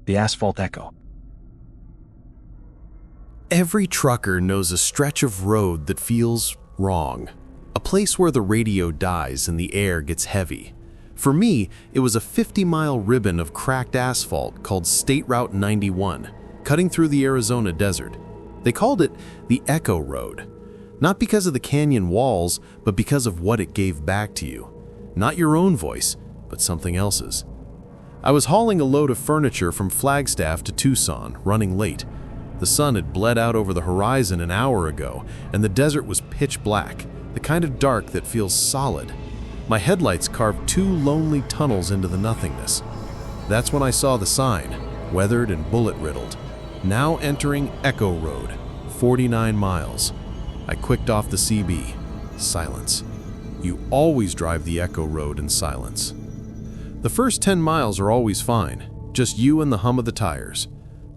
the Asphalt Echo. Every trucker knows a stretch of road that feels wrong. A place where the radio dies and the air gets heavy. For me, it was a 50-mile ribbon of cracked asphalt called State Route 91, cutting through the Arizona desert. They called it the Echo Road. Not because of the canyon walls, but because of what it gave back to you. Not your own voice, but something else's. I was hauling a load of furniture from Flagstaff to Tucson, running late. The sun had bled out over the horizon an hour ago, and the desert was pitch black, the kind of dark that feels solid. My headlights carved 2 lonely tunnels into the nothingness. That's when I saw the sign, weathered and bullet-riddled. Now entering Echo Road, 49 miles. I clicked off the CB. Silence. You always drive the Echo Road in silence. The first 10 miles are always fine, just you and the hum of the tires.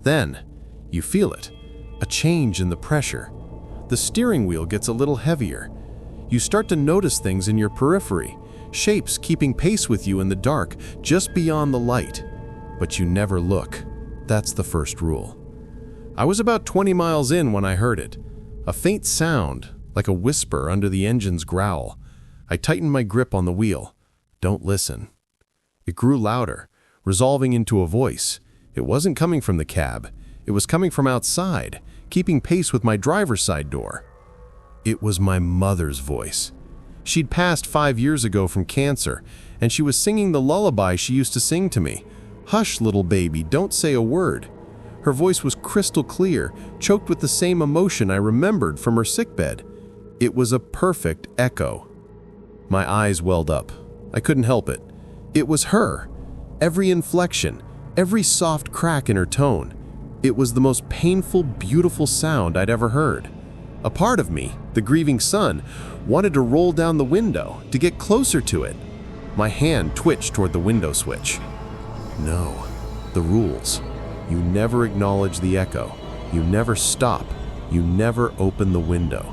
Then, you feel it, a change in the pressure. The steering wheel gets a little heavier. You start to notice things in your periphery, shapes keeping pace with you in the dark, just beyond the light. But you never look. That's the first rule. I was about 20 miles in when I heard it. A faint sound, like a whisper under the engine's growl. I tightened my grip on the wheel. Don't listen. It grew louder, resolving into a voice. It wasn't coming from the cab. It was coming from outside, keeping pace with my driver's side door. It was my mother's voice. She'd passed 5 years ago from cancer, and she was singing the lullaby she used to sing to me. "Hush, little baby, don't say a word." Her voice was crystal clear, choked with the same emotion I remembered from her sickbed. It was a perfect echo. My eyes welled up. I couldn't help it. It was her. Every inflection, every soft crack in her tone. It was the most painful, beautiful sound I'd ever heard. A part of me, the grieving son, wanted to roll down the window, to get closer to it. My hand twitched toward the window switch. No, the rules. You never acknowledge the echo. You never stop. You never open the window.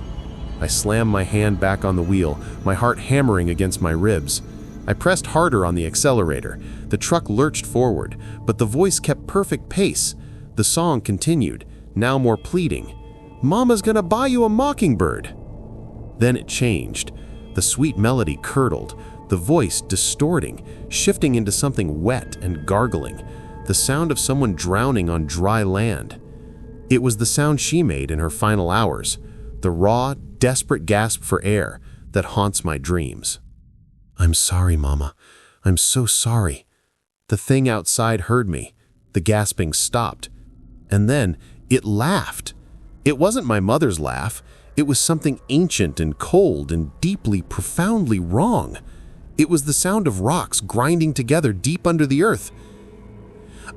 I slammed my hand back on the wheel, my heart hammering against my ribs. I pressed harder on the accelerator. The truck lurched forward, but the voice kept perfect pace. The song continued, now more pleading. "Mama's gonna buy you a mockingbird." Then it changed. The sweet melody curdled, the voice distorting, shifting into something wet and gargling, the sound of someone drowning on dry land. It was the sound she made in her final hours, the raw, desperate gasp for air that haunts my dreams. "I'm sorry, Mama. I'm so sorry." The thing outside heard me. The gasping stopped. And then it laughed. It wasn't my mother's laugh. It was something ancient and cold and deeply, profoundly wrong. It was the sound of rocks grinding together deep under the earth.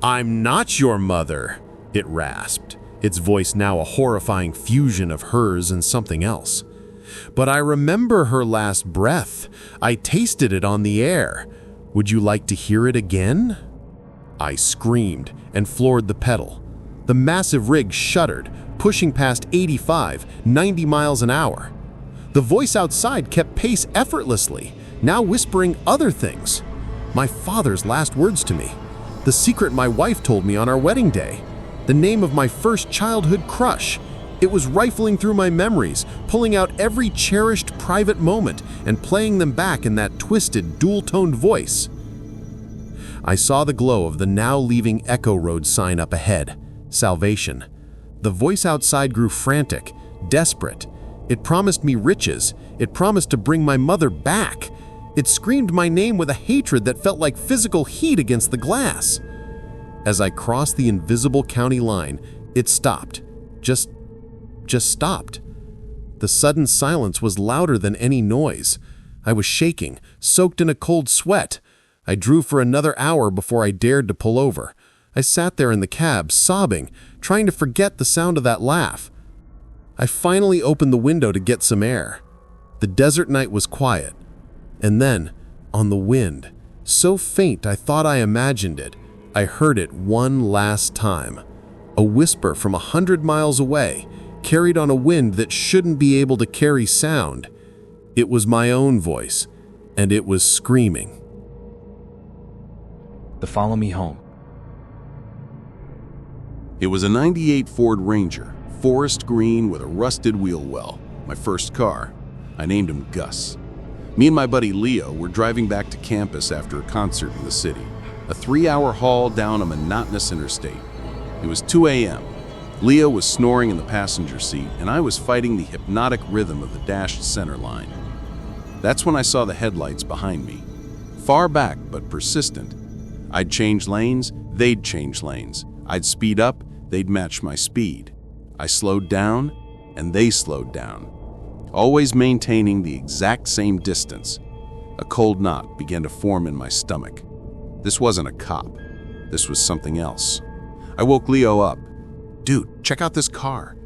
"I'm not your mother," it rasped, its voice now a horrifying fusion of hers and something else. "But I remember her last breath. I tasted it on the air. Would you like to hear it again?" I screamed and floored the pedal. The massive rig shuddered, pushing past 85, 90 miles an hour. The voice outside kept pace effortlessly, now whispering other things. My father's last words to me. The secret my wife told me on our wedding day. The name of my first childhood crush. It was rifling through my memories, pulling out every cherished private moment and playing them back in that twisted, dual-toned voice. I saw the glow of the now leaving Echo Road sign up ahead. Salvation. The voice outside grew frantic, desperate. It promised me riches. It promised to bring my mother back. It screamed my name with a hatred that felt like physical heat against the glass. As I crossed the invisible county line, it stopped. Just stopped. The sudden silence was louder than any noise. I was shaking, soaked in a cold sweat. I drove for another hour before I dared to pull over. I sat there in the cab, sobbing, trying to forget the sound of that laugh. I finally opened the window to get some air. The desert night was quiet. And then, on the wind, so faint I thought I imagined it, I heard it one last time. A whisper from 100 miles away, carried on a wind that shouldn't be able to carry sound. It was my own voice, and it was screaming. The Follow Me Home. It was a '98 Ford Ranger, forest green with a rusted wheel well, my first car. I named him Gus. Me and my buddy Leo were driving back to campus after a concert in the city, a 3-hour haul down a monotonous interstate. It was 2 a.m. Leo was snoring in the passenger seat, and I was fighting the hypnotic rhythm of the dashed center line. That's when I saw the headlights behind me. Far back, but persistent. I'd change lanes, they'd change lanes. I'd speed up, they'd match my speed. I slowed down, and they slowed down, always maintaining the exact same distance. A cold knot began to form in my stomach. This wasn't a cop. This was something else. I woke Leo up. "Dude, check out this car."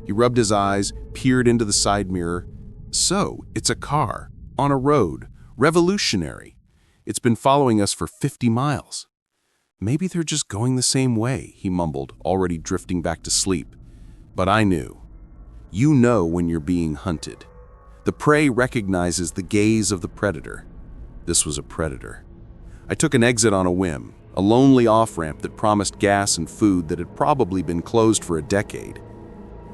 He rubbed his eyes, peered into the side mirror. "So, it's a car, on a road, revolutionary. It's been following us for 50 miles. Maybe they're just going the same way," he mumbled, already drifting back to sleep. But I knew. You know when you're being hunted. The prey recognizes the gaze of the predator. This was a predator. I took an exit on a whim, a lonely off-ramp that promised gas and food that had probably been closed for a decade.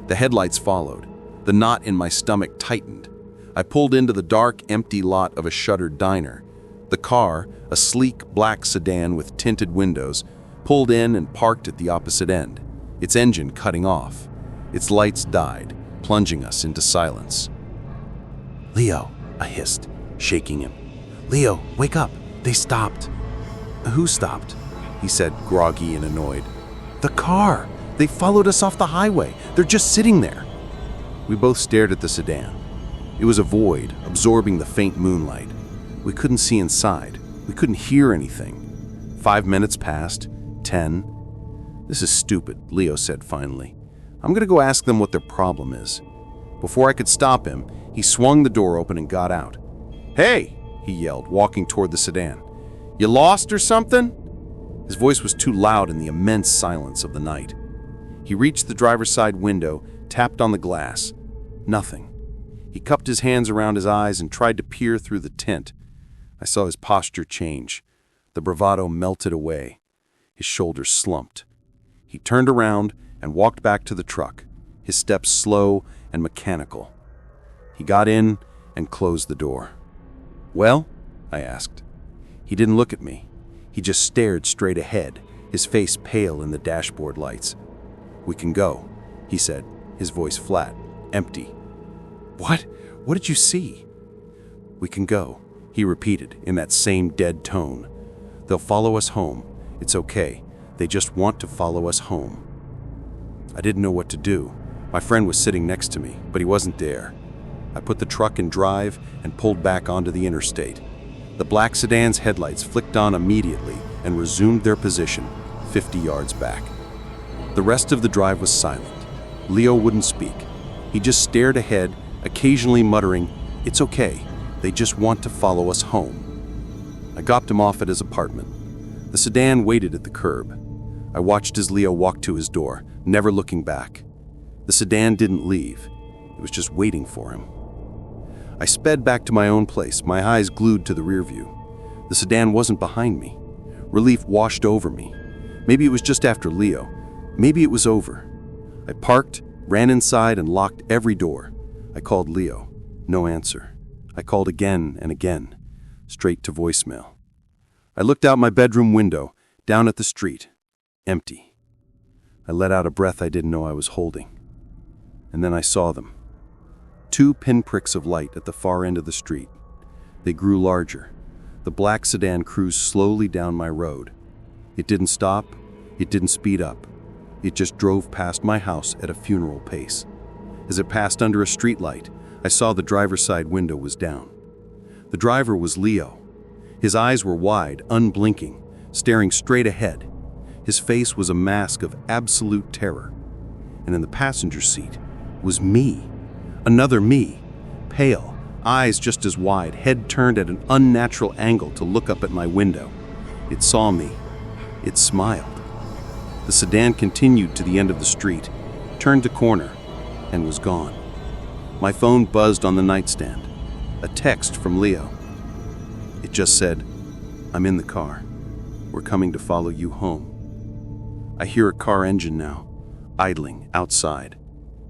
The headlights followed. The knot in my stomach tightened. I pulled into the dark, empty lot of a shuttered diner. The car, a sleek black sedan with tinted windows, pulled in and parked at the opposite end, its engine cutting off. Its lights died, plunging us into silence. "Leo," I hissed, shaking him. "Leo, wake up. They stopped." "Who stopped?" he said, groggy and annoyed. "The car. They followed us off the highway. They're just sitting there." We both stared at the sedan. It was a void, absorbing the faint moonlight. We couldn't see inside. We couldn't hear anything. 5 minutes passed, 10. "This is stupid," Leo said finally. "I'm gonna go ask them what their problem is." Before I could stop him, he swung the door open and got out. "Hey!" he yelled, walking toward the sedan. "You lost or something?" His voice was too loud in the immense silence of the night. He reached the driver's side window, tapped on the glass. Nothing. He cupped his hands around his eyes and tried to peer through the tint. I saw his posture change. The bravado melted away. His shoulders slumped. He turned around and walked back to the truck, his steps slow and mechanical. He got in and closed the door. "Well?" I asked. He didn't look at me. He just stared straight ahead, his face pale in the dashboard lights. "We can go," he said, his voice flat, empty. "What? What did you see?" "We can go," he repeated in that same dead tone. "They'll follow us home. It's okay. They just want to follow us home." I didn't know what to do. My friend was sitting next to me, but he wasn't there. I put the truck in drive and pulled back onto the interstate. The black sedan's headlights flicked on immediately and resumed their position 50 yards back. The rest of the drive was silent. Leo wouldn't speak. He just stared ahead, occasionally muttering, "It's okay. They just want to follow us home." I dropped him off at his apartment. The sedan waited at the curb. I watched as Leo walked to his door, never looking back. The sedan didn't leave. It was just waiting for him. I sped back to my own place, my eyes glued to the rear view. The sedan wasn't behind me. Relief washed over me. Maybe it was just after Leo. Maybe it was over. I parked, ran inside, and locked every door. I called Leo. No answer. I called again and again, straight to voicemail. I looked out my bedroom window, down at the street. Empty. I let out a breath I didn't know I was holding. And then I saw them. 2 pinpricks of light at the far end of the street. They grew larger. The black sedan cruised slowly down my road. It didn't stop. It didn't speed up. It just drove past my house at a funeral pace. As it passed under a streetlight, I saw the driver's side window was down. The driver was Leo. His eyes were wide, unblinking, staring straight ahead. His face was a mask of absolute terror. And in the passenger seat was me. Another me, pale, eyes just as wide, head turned at an unnatural angle to look up at my window. It saw me. It smiled. The sedan continued to the end of the street, turned a corner, and was gone. My phone buzzed on the nightstand. A text from Leo. It just said, "I'm in the car. We're coming to follow you home." I hear a car engine now. idling outside.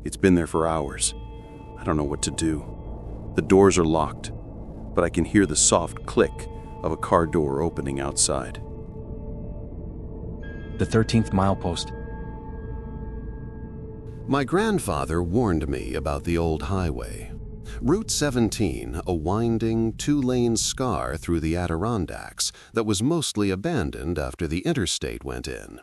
It's been there for hours. I don't know what to do. The doors are locked, but I can hear the soft click of a car door opening outside. The 13th Milepost. My grandfather warned me about the old highway. Route 17, a winding, two-lane scar through the Adirondacks that was mostly abandoned after the interstate went in.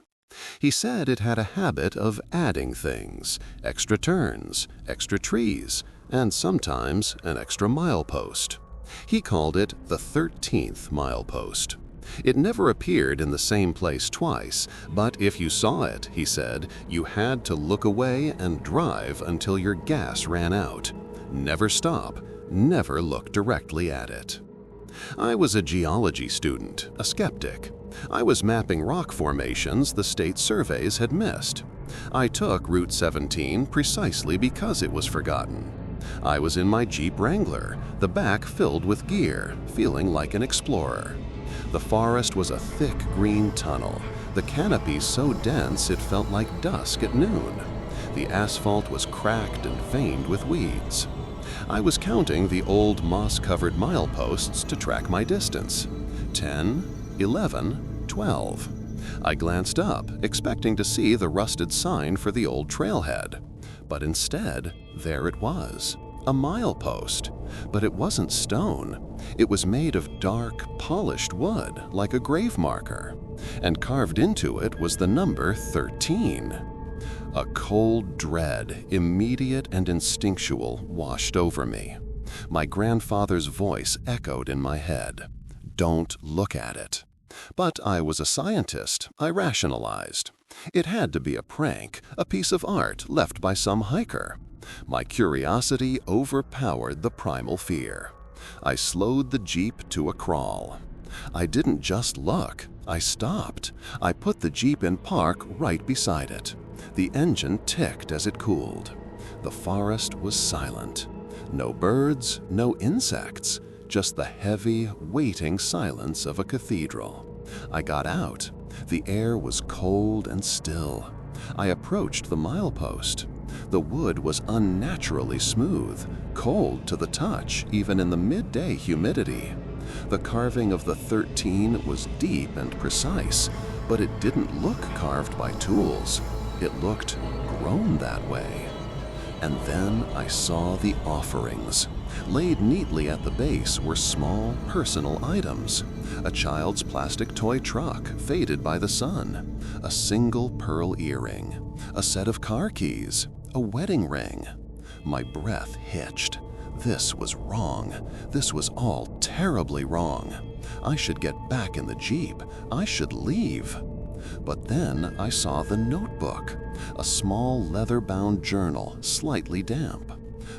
He said it had a habit of adding things, extra turns, extra trees, and sometimes an extra milepost. He called it the 13th Milepost. It never appeared in the same place twice, but if you saw it, he said, you had to look away and drive until your gas ran out. Never stop, never look directly at it. I was a geology student, a skeptic. I was mapping rock formations the state surveys had missed. I took Route 17 precisely because it was forgotten. I was in my Jeep Wrangler, the back filled with gear, feeling like an explorer. The forest was a thick green tunnel, the canopy so dense it felt like dusk at noon. The asphalt was cracked and veined with weeds. I was counting the old moss-covered mileposts to track my distance. 10, 11, 12. I glanced up, expecting to see the rusted sign for the old trailhead. But instead, there it was, a milepost. But it wasn't stone. It was made of dark, polished wood, like a grave marker. And carved into it was the number 13. A cold dread, immediate and instinctual, washed over me. My grandfather's voice echoed in my head. Don't look at it. But I was a scientist. I rationalized. It had to be a prank, a piece of art left by some hiker. My curiosity overpowered the primal fear. I slowed the Jeep to a crawl. I didn't just look. I stopped. I put the Jeep in park right beside it. The engine ticked as it cooled. The forest was silent. No birds, no insects, just the heavy, waiting silence of a cathedral. I got out. The air was cold and still. I approached the milepost. The wood was unnaturally smooth, cold to the touch even in the midday humidity. The carving of the 13 was deep and precise, but it didn't look carved by tools. It looked grown that way. And then I saw the offerings. Laid neatly at the base were small, personal items. A child's plastic toy truck, faded by the sun. A single pearl earring. A set of car keys. A wedding ring. My breath hitched. This was wrong. This was all terribly wrong. I should get back in the Jeep. I should leave. But then I saw the notebook, a small leather-bound journal, slightly damp.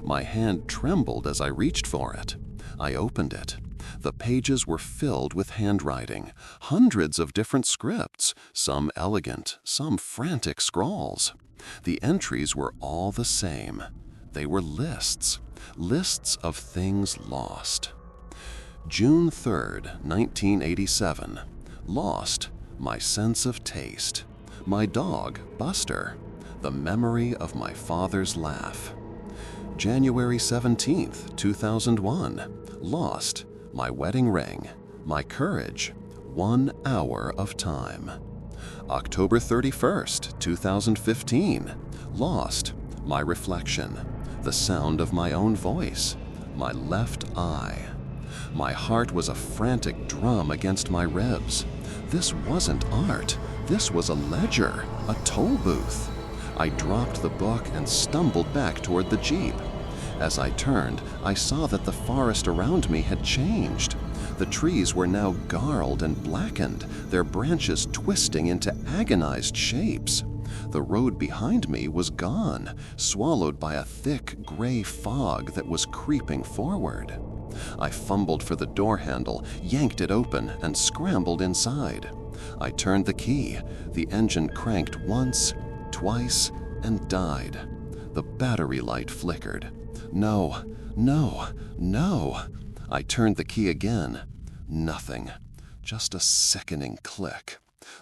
My hand trembled as I reached for it. I opened it. The pages were filled with handwriting, hundreds of different scripts, some elegant, some frantic scrawls. The entries were all the same. They were lists of things lost. June 3rd, 1987. Lost. My sense of taste. My dog, Buster. The memory of my father's laugh. January 17th, 2001. Lost. My wedding ring. My courage. 1 hour of time. October 31st, 2015. Lost. My reflection. The sound of my own voice. My left eye. My heart was a frantic drum against my ribs. This wasn't art. This was a ledger, a toll booth. I dropped the book and stumbled back toward the Jeep. As I turned, I saw that the forest around me had changed. The trees were now gnarled and blackened, their branches twisting into agonized shapes. The road behind me was gone, swallowed by a thick gray fog that was creeping forward. I fumbled for the door handle, yanked it open, and scrambled inside. I turned the key. The engine cranked once, twice, and died. The battery light flickered. No, no, no. I turned the key again. Nothing. Just a sickening click.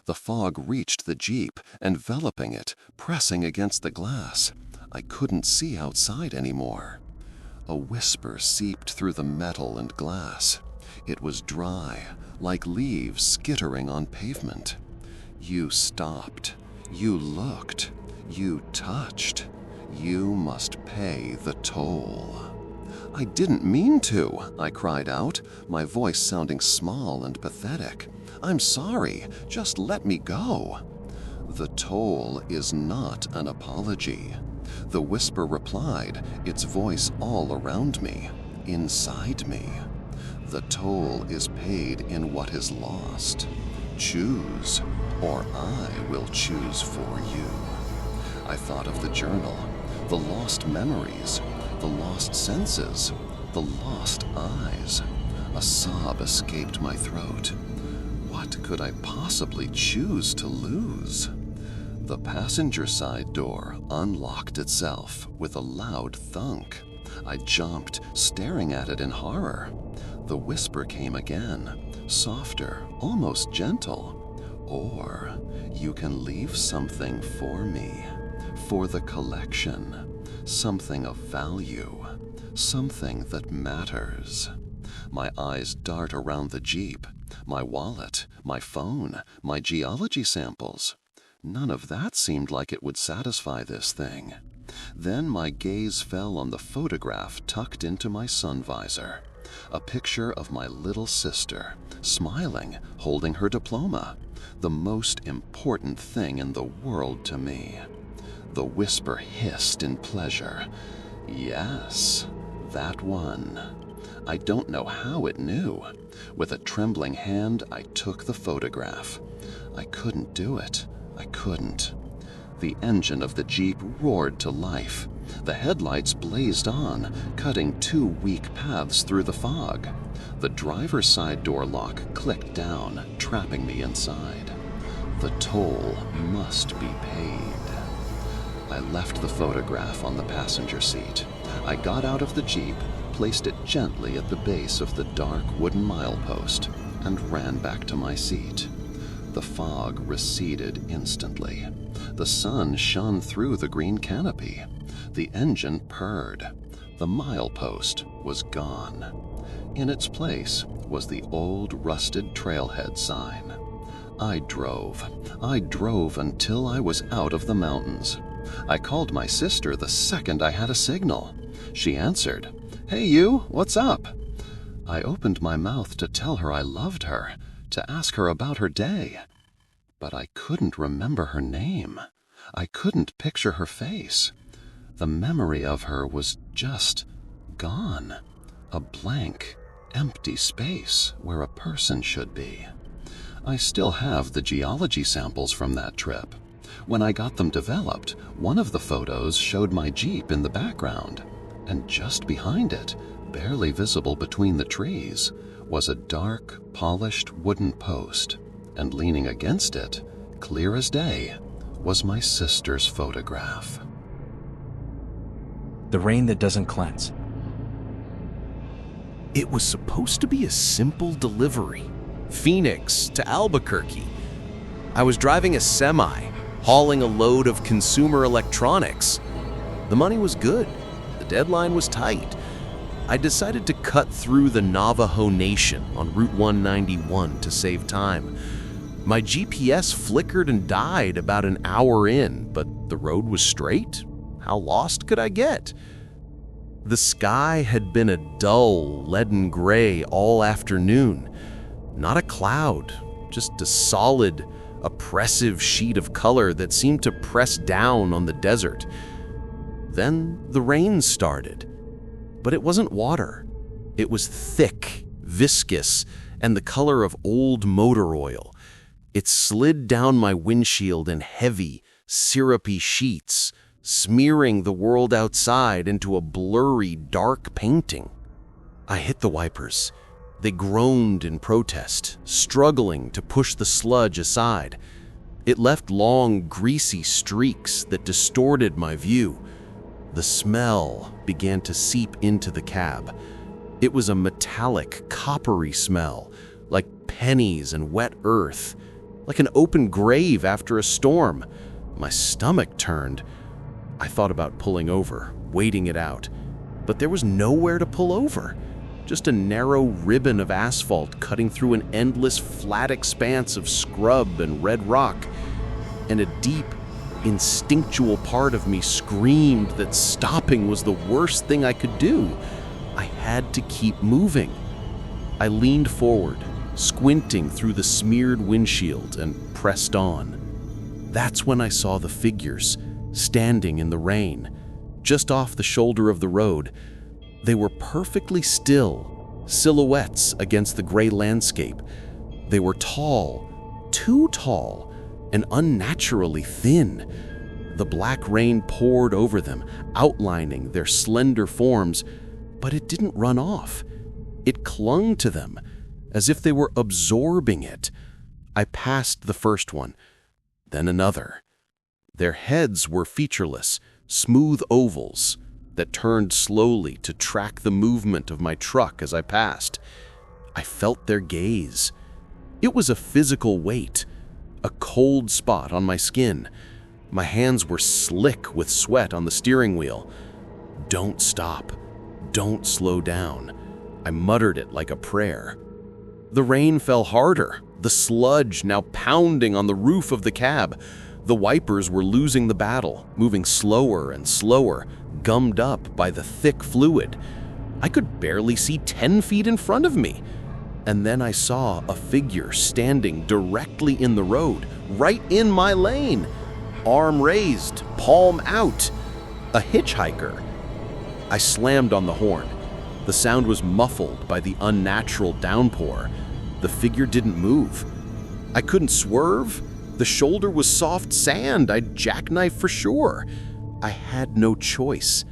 The fog reached the Jeep, enveloping it, pressing against the glass. I couldn't see outside anymore. A whisper seeped through the metal and glass. It was dry, like leaves skittering on pavement. You stopped. You looked. You touched. You must pay the toll. I didn't mean to, I cried out, my voice sounding small and pathetic. I'm sorry, just let me go. The toll is not an apology. The whisper replied, its voice all around me, inside me. The toll is paid in what is lost. Choose, or I will choose for you. I thought of the journal, the lost memories, the lost senses, the lost eyes. A sob escaped my throat. What could I possibly choose to lose? The passenger side door unlocked itself with a loud thunk. I jumped, staring at it in horror. The whisper came again, softer, almost gentle. Or you can leave something for me, for the collection, something of value, something that matters. My eyes dart around the Jeep, my wallet, my phone, my geology samples. None of that seemed like it would satisfy this thing. Then my gaze fell on the photograph tucked into my sun visor. A picture of my little sister, smiling, holding her diploma. The most important thing in the world to me. The whisper hissed in pleasure. Yes, that one. I don't know how it knew. With a trembling hand, I took the photograph. I couldn't do it. I couldn't. The engine of the Jeep roared to life. The headlights blazed on, cutting 2 weak paths through the fog. The driver's side door lock clicked down, trapping me inside. The toll must be paid. I left the photograph on the passenger seat. I got out of the Jeep, placed it gently at the base of the dark wooden milepost, and ran back to my seat. The fog receded instantly. The sun shone through the green canopy. The engine purred. The milepost was gone. In its place was the old rusted trailhead sign. I drove until I was out of the mountains. I called my sister the second I had a signal. She answered, "Hey you, what's up?" I opened my mouth to tell her I loved her, to ask her about her day. But I couldn't remember her name. I couldn't picture her face. The memory of her was just gone. A blank, empty space where a person should be. I still have the geology samples from that trip. When I got them developed, one of the photos showed my Jeep in the background, and just behind it, barely visible between the trees, was a dark, polished wooden post, and leaning against it, clear as day, was my sister's photograph. The rain that doesn't cleanse. It was supposed to be a simple delivery. Phoenix to Albuquerque. I was driving a semi, hauling a load of consumer electronics. The money was good. The deadline was tight. I decided to cut through the Navajo Nation on Route 191 to save time. My GPS flickered and died about an hour in, but the road was straight. How lost could I get? The sky had been a dull, leaden gray all afternoon. Not a cloud, just a solid, oppressive sheet of color that seemed to press down on the desert. Then the rain started. But it wasn't water. It was thick, viscous, and the color of old motor oil. It slid down my windshield in heavy, syrupy sheets, smearing the world outside into a blurry, dark painting. I hit the wipers. They groaned in protest, struggling to push the sludge aside. It left long, greasy streaks that distorted my view. The smell began to seep into the cab. It was a metallic, coppery smell, like pennies and wet earth. like an open grave after a storm. My stomach turned. I thought about pulling over, waiting it out, but there was nowhere to pull over. Just a narrow ribbon of asphalt cutting through an endless flat expanse of scrub and red rock, and a deep, instinctual part of me screamed that stopping was the worst thing I could do. I had to keep moving. I leaned forward, squinting through the smeared windshield, and pressed on. That's when I saw the figures, standing in the rain, just off the shoulder of the road. They were perfectly still, silhouettes against the gray landscape. They were tall, too tall, and unnaturally thin. The black rain poured over them, outlining their slender forms, but it didn't run off. It clung to them, as if they were absorbing it. I passed the first one, then another. Their heads were featureless, smooth ovals that turned slowly to track the movement of my truck as I passed. I felt their gaze. It was a physical weight, a cold spot on my skin. My hands were slick with sweat on the steering wheel. Don't stop. Don't slow down. I muttered it like a prayer. The rain fell harder, the sludge now pounding on the roof of the cab. The wipers were losing the battle, moving slower and slower, gummed up by the thick fluid. I could barely see 10 feet in front of me. And then I saw a figure standing directly in the road, right in my lane. Arm raised, palm out. A hitchhiker. I slammed on the horn. The sound was muffled by the unnatural downpour. The figure didn't move. I couldn't swerve. The shoulder was soft sand. I'd jackknife for sure. I had no choice.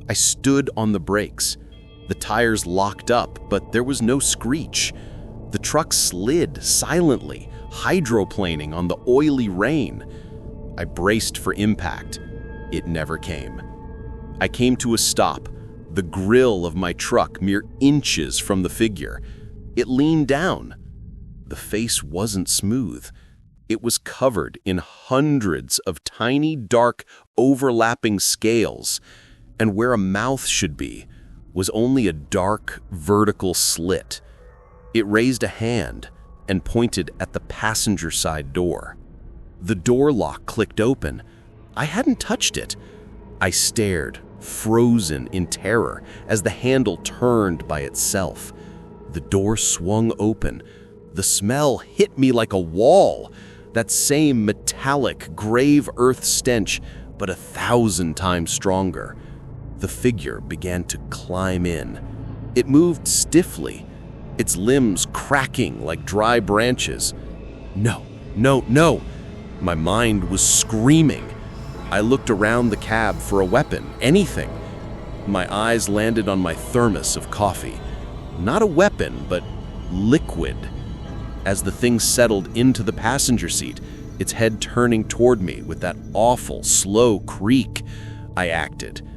I stood on the brakes. The tires locked up, but there was no screech. The truck slid silently, hydroplaning on the oily rain. I braced for impact. It never came. I came to a stop, the grill of my truck mere inches from the figure. It leaned down. The face wasn't smooth. It was covered in hundreds of tiny, dark, overlapping scales, and where a mouth should be was only a dark, vertical slit. It raised a hand and pointed at the passenger side door. The door lock clicked open. I hadn't touched it. I stared, frozen in terror, as the handle turned by itself. The door swung open. The smell hit me like a wall. That same metallic, grave earth stench, but 1,000 times stronger. The figure began to climb in. It moved stiffly, its limbs cracking like dry branches. No, no, no! My mind was screaming. I looked around the cab for a weapon, anything. My eyes landed on my thermos of coffee. Not a weapon, but liquid. As the thing settled into the passenger seat, its head turning toward me with that awful, slow creak, I acted.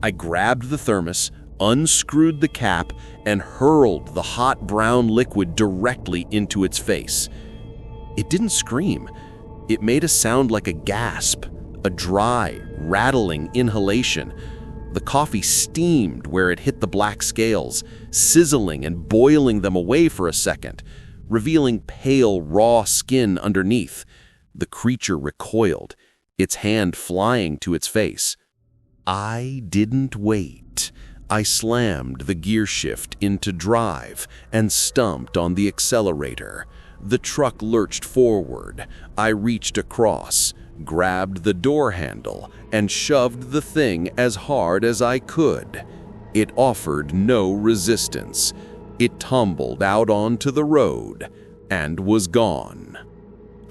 I grabbed the thermos, unscrewed the cap, and hurled the hot brown liquid directly into its face. It didn't scream. It made a sound like a gasp, a dry, rattling inhalation. The coffee steamed where it hit the black scales, sizzling and boiling them away for a second, revealing pale, raw skin underneath. The creature recoiled, its hand flying to its face. I didn't wait. I slammed the gear shift into drive and stumped on the accelerator. The truck lurched forward. I reached across, grabbed the door handle, and shoved the thing as hard as I could. It offered no resistance. It tumbled out onto the road and was gone.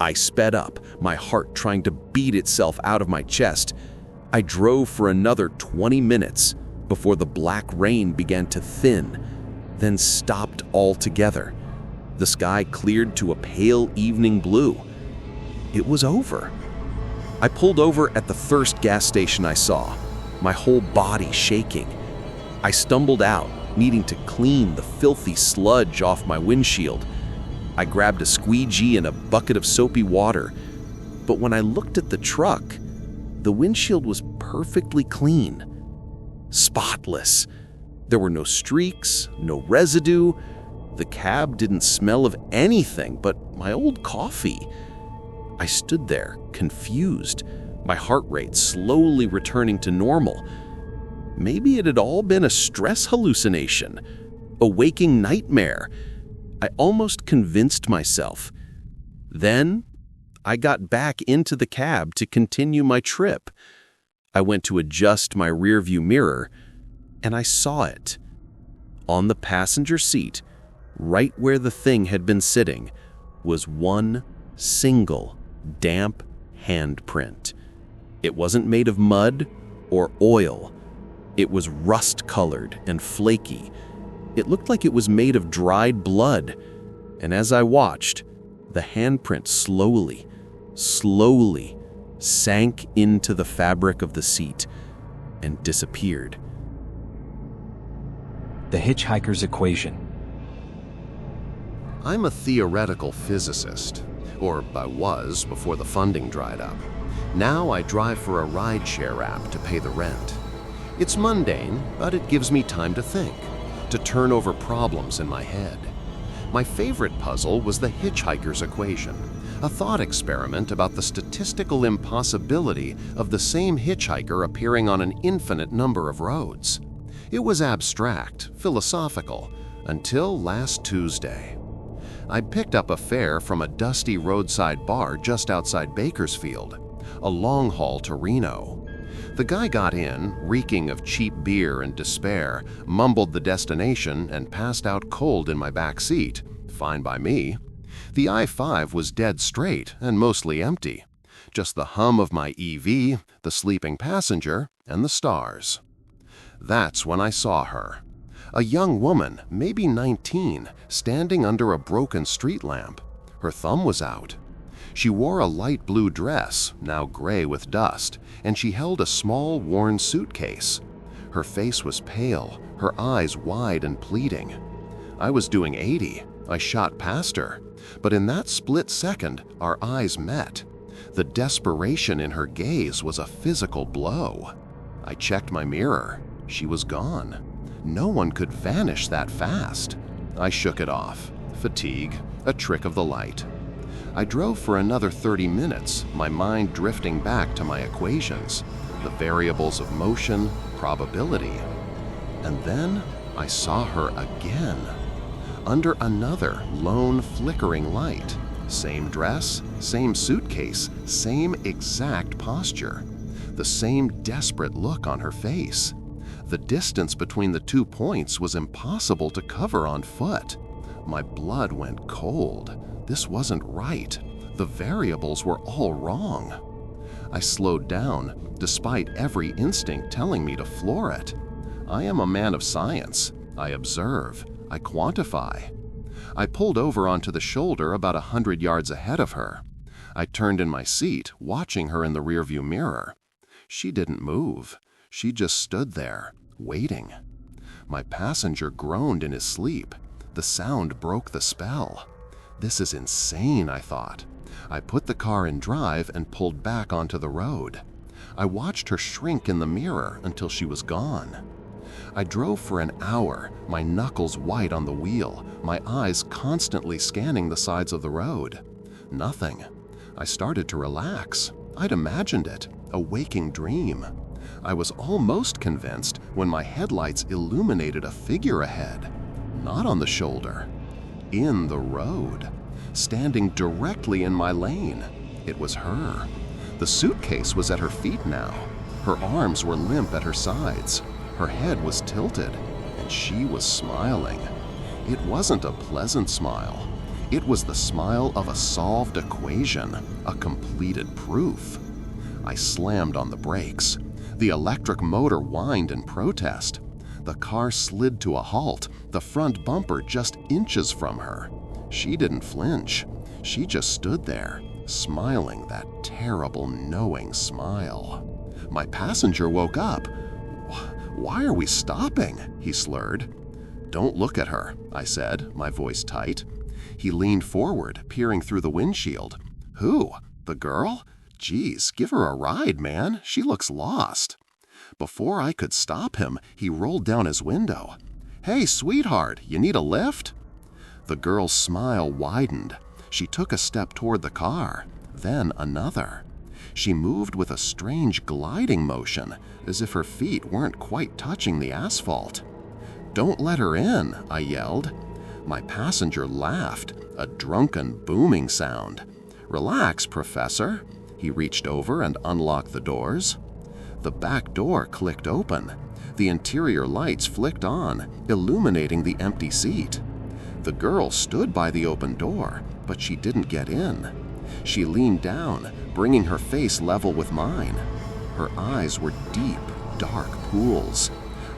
I sped up, my heart trying to beat itself out of my chest. I drove for another 20 minutes before the black rain began to thin, then stopped altogether. The sky cleared to a pale evening blue. It was over. I pulled over at the first gas station I saw, my whole body shaking. I stumbled out, needing to clean the filthy sludge off my windshield. I grabbed a squeegee and a bucket of soapy water. But when I looked at the truck, the windshield was perfectly clean. Spotless. There were no streaks, no residue. The cab didn't smell of anything but my old coffee. I stood there, confused, my heart rate slowly returning to normal. Maybe it had all been a stress hallucination, a waking nightmare. I almost convinced myself. Then, I got back into the cab to continue my trip. I went to adjust my rearview mirror, and I saw it. On the passenger seat, right where the thing had been sitting, was one single damp handprint. It wasn't made of mud or oil. It was rust-colored and flaky. It looked like it was made of dried blood. And as I watched, the handprint slowly sank into the fabric of the seat and disappeared. The Hitchhiker's Equation. I'm a theoretical physicist, or I was before the funding dried up. Now I drive for a rideshare app to pay the rent. It's mundane, but it gives me time to think, to turn over problems in my head. My favorite puzzle was the Hitchhiker's Equation, a thought experiment about the statistical impossibility of the same hitchhiker appearing on an infinite number of roads. It was abstract, philosophical, until last Tuesday. I picked up a fare from a dusty roadside bar just outside Bakersfield, a long haul to Reno. The guy got in, reeking of cheap beer and despair, mumbled the destination, and passed out cold in my back seat. Fine by me. The I-5 was dead straight and mostly empty. Just the hum of my EV, the sleeping passenger, and the stars. That's when I saw her. A young woman, maybe 19, standing under a broken street lamp. Her thumb was out. She wore a light blue dress, now gray with dust, and she held a small, worn suitcase. Her face was pale, her eyes wide and pleading. I was doing 80. I shot past her. But in that split second, our eyes met. The desperation in her gaze was a physical blow. I checked my mirror. She was gone. No one could vanish that fast. I shook it off. Fatigue, a trick of the light. I drove for another 30 minutes, my mind drifting back to my equations, the variables of motion, probability. And then I saw her again. Under another lone flickering light. Same dress, same suitcase, same exact posture. The same desperate look on her face. The distance between the 2 points was impossible to cover on foot. My blood went cold. This wasn't right. The variables were all wrong. I slowed down, despite every instinct telling me to floor it. I am a man of science. I observe. I quantify. I pulled over onto the shoulder about 100 yards ahead of her. I turned in my seat, watching her in the rearview mirror. She didn't move. She just stood there, waiting. My passenger groaned in his sleep. The sound broke the spell. This is insane, I thought. I put the car in drive and pulled back onto the road. I watched her shrink in the mirror until she was gone. I drove for an hour, my knuckles white on the wheel, my eyes constantly scanning the sides of the road. Nothing. I started to relax. I'd imagined it, a waking dream. I was almost convinced when my headlights illuminated a figure ahead. Not on the shoulder. In the road. Standing directly in my lane. It was her. The suitcase was at her feet now. Her arms were limp at her sides. Her head was tilted, and she was smiling. It wasn't a pleasant smile. It was the smile of a solved equation, a completed proof. I slammed on the brakes. The electric motor whined in protest. The car slid to a halt, the front bumper just inches from her. She didn't flinch. She just stood there, smiling that terrible, knowing smile. My passenger woke up. "Why are we stopping?" he slurred. "Don't look at her," I said, my voice tight. He leaned forward, peering through the windshield. Who? The girl? Geez, give her a ride, man. She looks lost. Before I could stop him, he rolled down his window. Hey, sweetheart, you need a lift? The girl's smile widened. She took a step toward the car, then another. She moved with a strange gliding motion, as if her feet weren't quite touching the asphalt. Don't let her in, I yelled. My passenger laughed, a drunken booming sound. Relax, Professor. He reached over and unlocked the doors. The back door clicked open. The interior lights flicked on, illuminating the empty seat. The girl stood by the open door, but she didn't get in. She leaned down, bringing her face level with mine. Her eyes were deep, dark pools.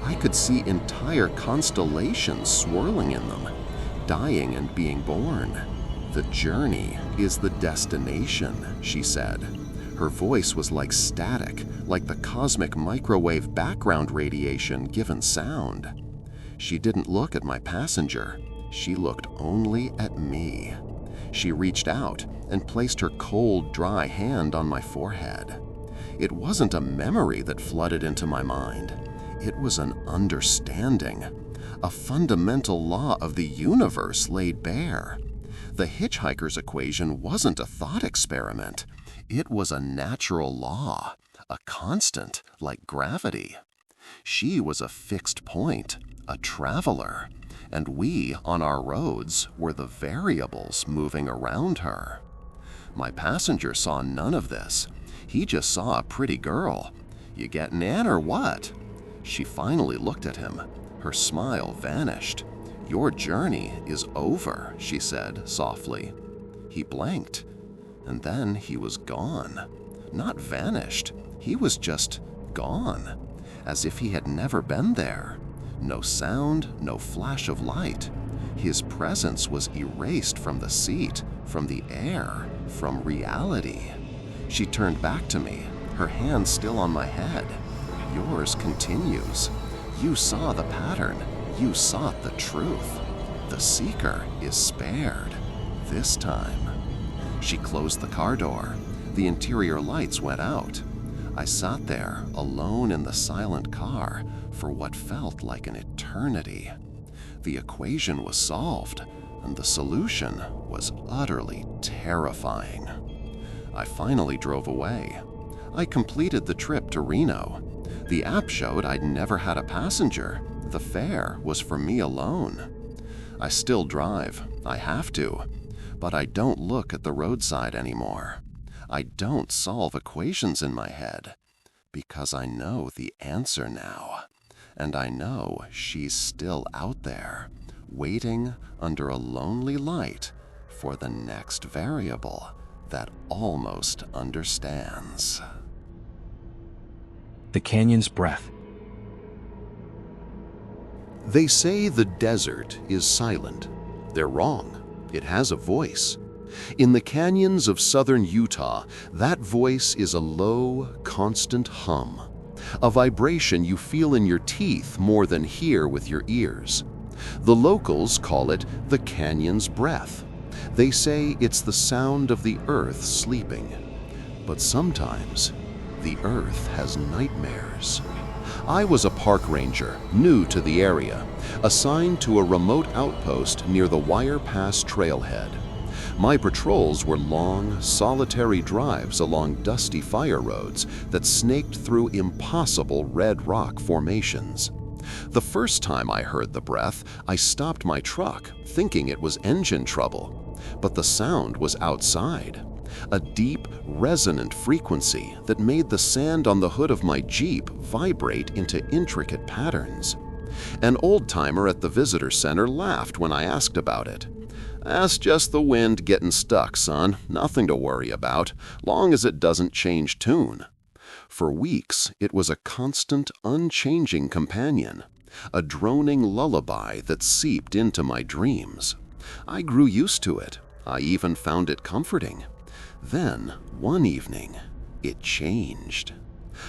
I could see entire constellations swirling in them, dying and being born. The journey is the destination, she said. Her voice was like static, like the cosmic microwave background radiation given sound. She didn't look at my passenger. She looked only at me. She reached out and placed her cold, dry hand on my forehead. It wasn't a memory that flooded into my mind. It was an understanding, a fundamental law of the universe laid bare. The Hitchhiker's equation wasn't a thought experiment. It was a natural law, a constant like gravity. She was a fixed point, a traveler, and we on our roads were the variables moving around her. My passenger saw none of this. He just saw a pretty girl. You getting in or what? She finally looked at him. Her smile vanished. Your journey is over, she said softly. He blinked, and then he was gone. Not vanished. He was just gone, as if he had never been there. No sound, no flash of light. His presence was erased from the seat, from the air, from reality. She turned back to me, her hand still on my head. Yours continues. You saw the pattern. You sought the truth. The seeker is spared. This time. She closed the car door. The interior lights went out. I sat there, alone in the silent car, for what felt like an eternity. The equation was solved, and the solution was utterly terrifying. I finally drove away. I completed the trip to Reno. The app showed I'd never had a passenger. The fare was for me alone. I still drive. I have to. But I don't look at the roadside anymore. I don't solve equations in my head, because I know the answer now. And I know she's still out there, waiting under a lonely light for the next variable that almost understands. The canyon's breath. They say the desert is silent. They're wrong. It has a voice. In the canyons of southern Utah, that voice is a low, constant hum, a vibration you feel in your teeth more than hear with your ears. The locals call it the canyon's breath. They say it's the sound of the earth sleeping. But sometimes, the earth has nightmares. I was a park ranger, new to the area, assigned to a remote outpost near the Wire Pass trailhead. My patrols were long, solitary drives along dusty fire roads that snaked through impossible red rock formations. The first time I heard the breath, I stopped my truck, thinking it was engine trouble. But the sound was outside. A deep, resonant frequency that made the sand on the hood of my Jeep vibrate into intricate patterns. An old-timer at the visitor center laughed when I asked about it. "That's just the wind getting stuck, son. Nothing to worry about, long as it doesn't change tune." For weeks, it was a constant, unchanging companion, a droning lullaby that seeped into my dreams. I grew used to it. I even found it comforting. Then, one evening, it changed.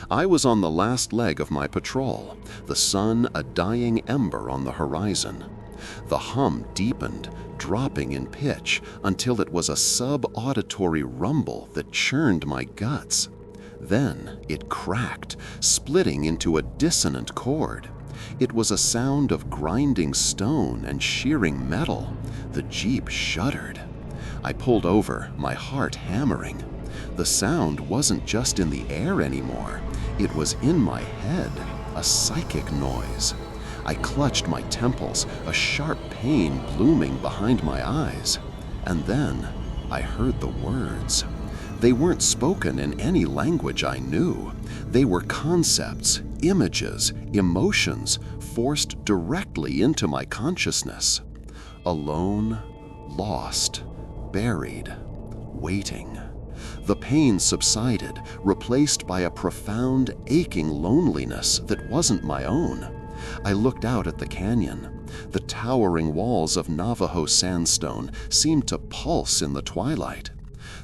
I was on the last leg of my patrol, the sun a dying ember on the horizon. The hum deepened, dropping in pitch until it was a sub-auditory rumble that churned my guts. Then it cracked, splitting into a dissonant chord. It was a sound of grinding stone and shearing metal. The Jeep shuddered. I pulled over, my heart hammering. The sound wasn't just in the air anymore. It was in my head, a psychic noise. I clutched my temples, a sharp pain blooming behind my eyes. And then I heard the words. They weren't spoken in any language I knew. They were concepts, images, emotions forced directly into my consciousness. Alone, lost, buried, waiting. The pain subsided, replaced by a profound, aching loneliness that wasn't my own. I looked out at the canyon. The towering walls of Navajo sandstone seemed to pulse in the twilight.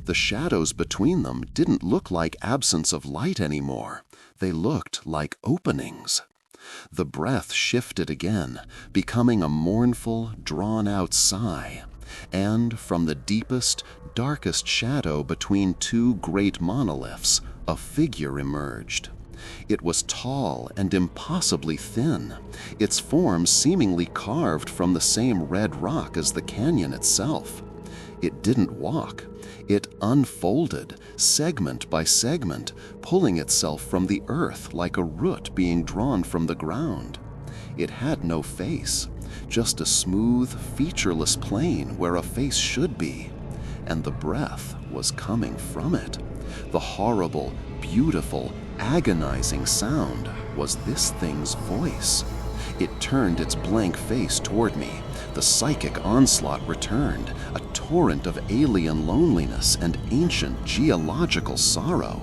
The shadows between them didn't look like absence of light anymore. They looked like openings. The breath shifted again, becoming a mournful, drawn-out sigh. And from the deepest, darkest shadow between two great monoliths, a figure emerged. It was tall and impossibly thin, its form seemingly carved from the same red rock as the canyon itself. It didn't walk. It unfolded, segment by segment, pulling itself from the earth like a root being drawn from the ground. It had no face, just a smooth, featureless plane where a face should be. And the breath was coming from it. The horrible, beautiful, agonizing sound was this thing's voice. It turned its blank face toward me. The psychic onslaught returned, a torrent of alien loneliness and ancient geological sorrow.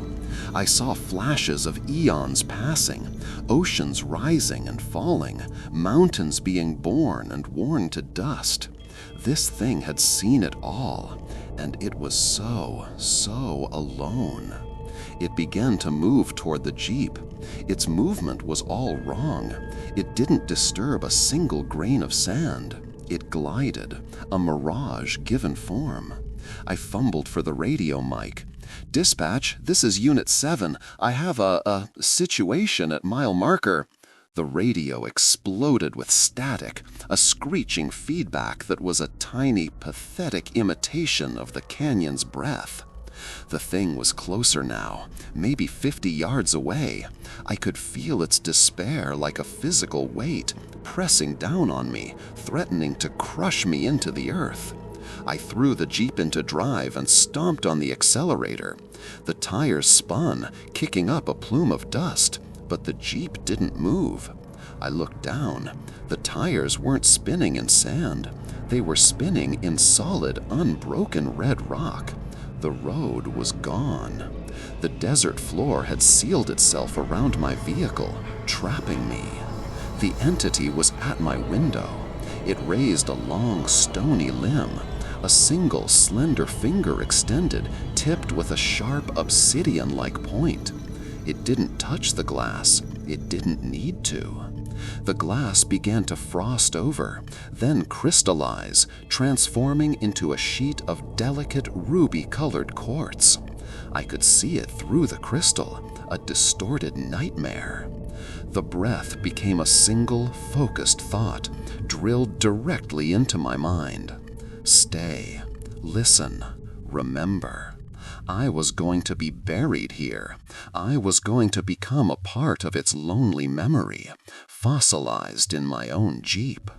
I saw flashes of eons passing, oceans rising and falling, mountains being born and worn to dust. This thing had seen it all, and it was so alone. It began to move toward the Jeep. Its movement was all wrong. It didn't disturb a single grain of sand. It glided, a mirage given form. I fumbled for the radio mic. "Dispatch, this is Unit 7. I have a situation at mile marker." The radio exploded with static, a screeching feedback that was a tiny, pathetic imitation of the canyon's breath. The thing was closer now, maybe 50 yards away. I could feel its despair like a physical weight, pressing down on me, threatening to crush me into the earth. I threw the Jeep into drive and stomped on the accelerator. The tires spun, kicking up a plume of dust, but the Jeep didn't move. I looked down. The tires weren't spinning in sand. They were spinning in solid, unbroken red rock. The road was gone. The desert floor had sealed itself around my vehicle, trapping me. The entity was at my window. It raised a long, stony limb. A single, slender finger extended, tipped with a sharp, obsidian-like point. It didn't touch the glass. It didn't need to. The glass began to frost over, then crystallize, transforming into a sheet of delicate ruby-colored quartz. I could see it through the crystal, a distorted nightmare. The breath became a single, focused thought, drilled directly into my mind. Stay, listen, remember. I was going to be buried here. I was going to become a part of its lonely memory, fossilized in my own Jeep.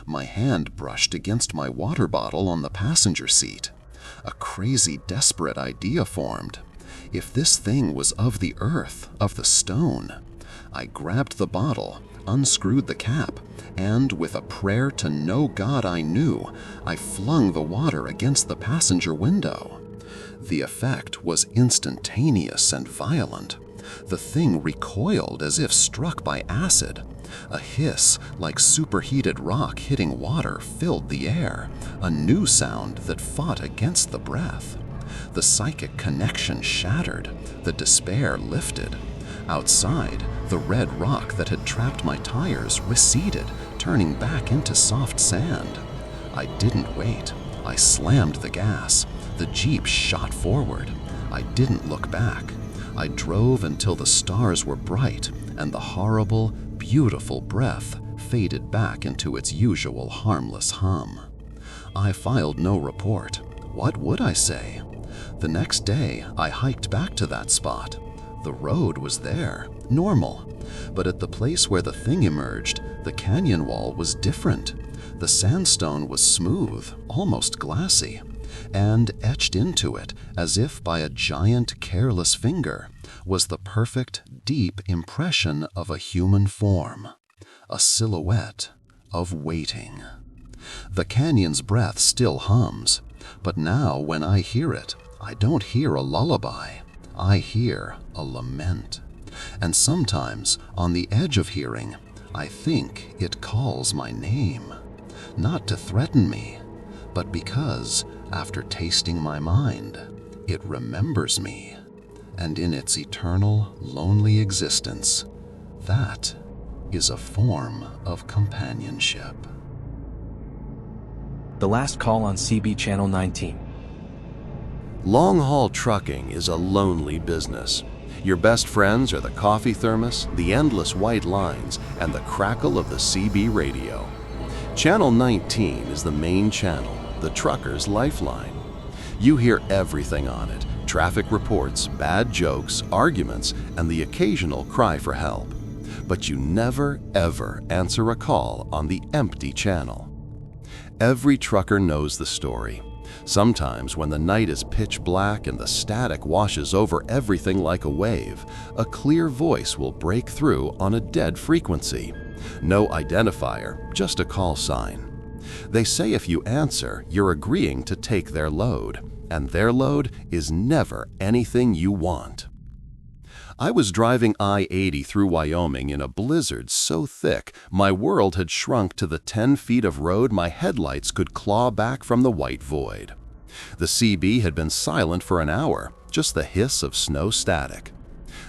My hand brushed against my water bottle on the passenger seat. A crazy, desperate idea formed. If this thing was of the earth, of the stone, I grabbed the bottle, unscrewed the cap, and with a prayer to no god I knew, I flung the water against the passenger window. The effect was instantaneous and violent. The thing recoiled as if struck by acid. A hiss like superheated rock hitting water filled the air, a new sound that fought against the breath. The psychic connection shattered, the despair lifted. Outside, the red rock that had trapped my tires receded, turning back into soft sand. I didn't wait. I slammed the gas. The Jeep shot forward. I didn't look back. I drove until the stars were bright and the horrible, beautiful breath faded back into its usual harmless hum. I filed no report. What would I say? The next day, I hiked back to that spot. The road was there, normal. But at the place where the thing emerged, the canyon wall was different. The sandstone was smooth, almost glassy, and etched into it, as if by a giant, careless finger, was the perfect, deep impression of a human form, a silhouette of waiting. The canyon's breath still hums, but now when I hear it, I don't hear a lullaby. I hear a lament. And sometimes, on the edge of hearing, I think it calls my name. Not to threaten me, but because, after tasting my mind, it remembers me. And in its eternal, lonely existence, that is a form of companionship. The Last Call on CB Channel 19. Long-haul trucking is a lonely business. Your best friends are the coffee thermos, the endless white lines, and the crackle of the CB radio. Channel 19 is the main channel, the trucker's lifeline. You hear everything on it: traffic reports, bad jokes, arguments, and the occasional cry for help. But you never, ever answer a call on the empty channel. Every trucker knows the story. Sometimes when the night is pitch black and the static washes over everything like a wave, a clear voice will break through on a dead frequency. No identifier, just a call sign. They say if you answer, you're agreeing to take their load, and their load is never anything you want. I was driving I-80 through Wyoming in a blizzard so thick my world had shrunk to the 10 feet of road my headlights could claw back from the white void. The CB had been silent for an hour, just the hiss of snow static.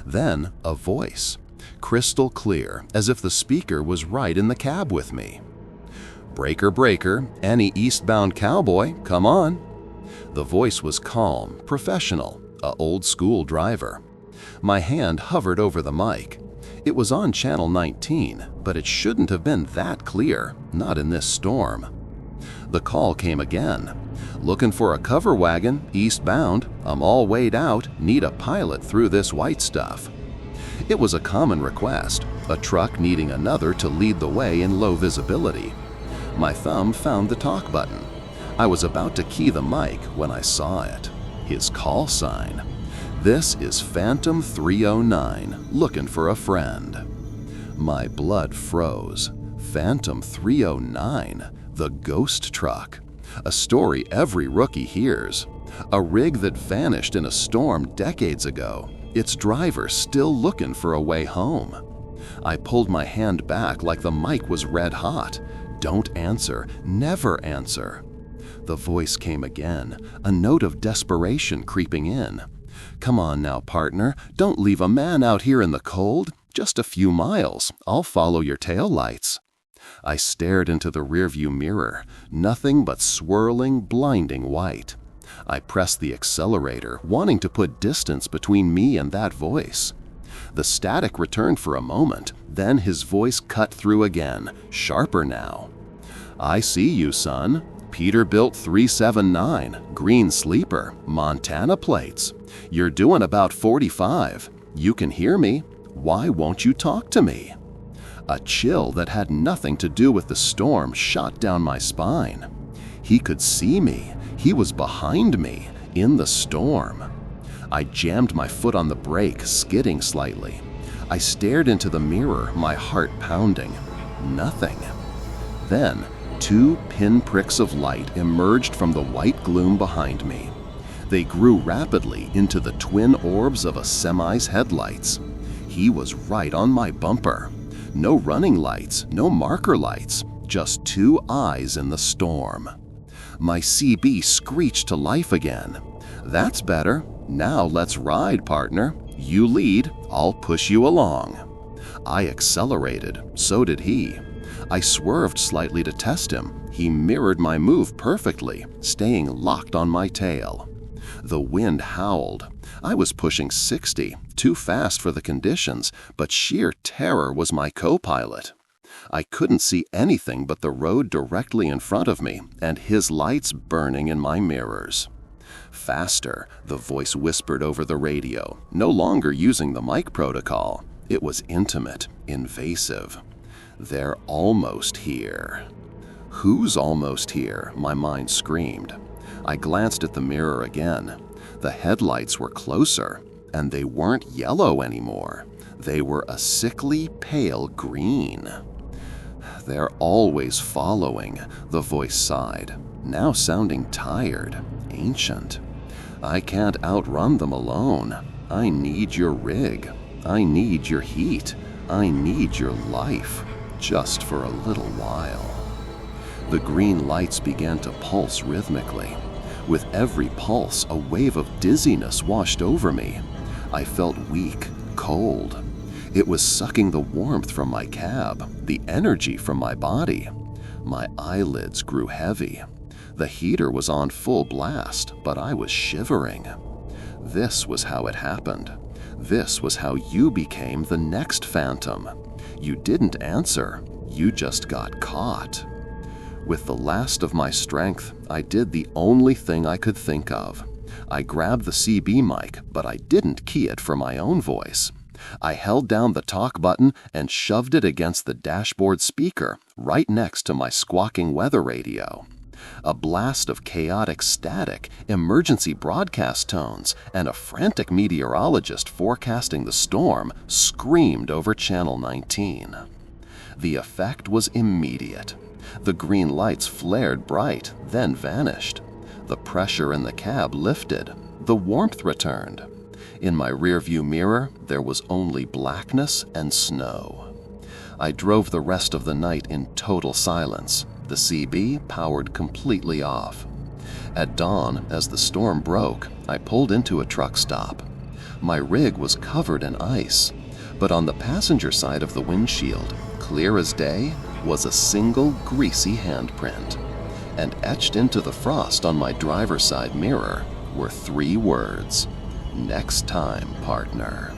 Then a voice, crystal clear, as if the speaker was right in the cab with me. "Breaker, breaker, any eastbound cowboy, come on." The voice was calm, professional, a old-school driver. My hand hovered over the mic. It was on Channel 19, but it shouldn't have been that clear, not in this storm. The call came again. "Looking for a cover wagon, eastbound. I'm all weighed out, need a pilot through this white stuff." It was a common request, a truck needing another to lead the way in low visibility. My thumb found the talk button. I was about to key the mic when I saw it. His call sign. "This is Phantom 309, looking for a friend." My blood froze. Phantom 309, the ghost truck. A story every rookie hears. A rig that vanished in a storm decades ago. Its driver still looking for a way home. I pulled my hand back like the mic was red hot. "Don't answer, never answer." The voice came again, a note of desperation creeping in. "Come on now, partner, don't leave a man out here in the cold. Just a few miles, I'll follow your taillights." I stared into the rearview mirror, nothing but swirling, blinding white. I pressed the accelerator, wanting to put distance between me and that voice. The static returned for a moment, then his voice cut through again, sharper now. "I see you, son. Peterbilt 379, green sleeper, Montana plates. You're doing about 45. You can hear me. Why won't you talk to me?" A chill that had nothing to do with the storm shot down my spine. He could see me. He was behind me, in the storm. I jammed my foot on the brake, skidding slightly. I stared into the mirror, my heart pounding. Nothing. Then, 2 pinpricks of light emerged from the white gloom behind me. They grew rapidly into the twin orbs of a semi's headlights. He was right on my bumper. No running lights, no marker lights, just 2 eyes in the storm. My CB screeched to life again. "That's better. Now let's ride, partner. You lead, I'll push you along." I accelerated, so did he. I swerved slightly to test him. He mirrored my move perfectly, staying locked on my tail. The wind howled. I was pushing 60, too fast for the conditions, but sheer terror was my co-pilot. I couldn't see anything but the road directly in front of me and his lights burning in my mirrors. Faster, the voice whispered over the radio, no longer using the mic protocol. It was intimate, invasive. They're almost here. Who's almost here? My mind screamed. I glanced at the mirror again. The headlights were closer, and they weren't yellow anymore. They were a sickly pale green. They're always following, the voice sighed, now sounding tired, ancient. I can't outrun them alone. I need your rig. I need your heat. I need your life, just for a little while. The green lights began to pulse rhythmically. With every pulse, a wave of dizziness washed over me. I felt weak, cold. It was sucking the warmth from my cab, the energy from my body. My eyelids grew heavy. The heater was on full blast, but I was shivering. This was how it happened. This was how you became the next phantom. You didn't answer. You just got caught. With the last of my strength, I did the only thing I could think of. I grabbed the CB mic, but I didn't key it for my own voice. I held down the talk button and shoved it against the dashboard speaker, right next to my squawking weather radio. A blast of chaotic static, emergency broadcast tones, and a frantic meteorologist forecasting the storm screamed over Channel 19. The effect was immediate. The green lights flared bright, then vanished. The pressure in the cab lifted. The warmth returned. In my rearview mirror, there was only blackness and snow. I drove the rest of the night in total silence. The CB powered completely off. At dawn, as the storm broke, I pulled into a truck stop. My rig was covered in ice, but on the passenger side of the windshield, clear as day, was a single greasy handprint. And etched into the frost on my driver's side mirror were 3 words: "Next time, partner."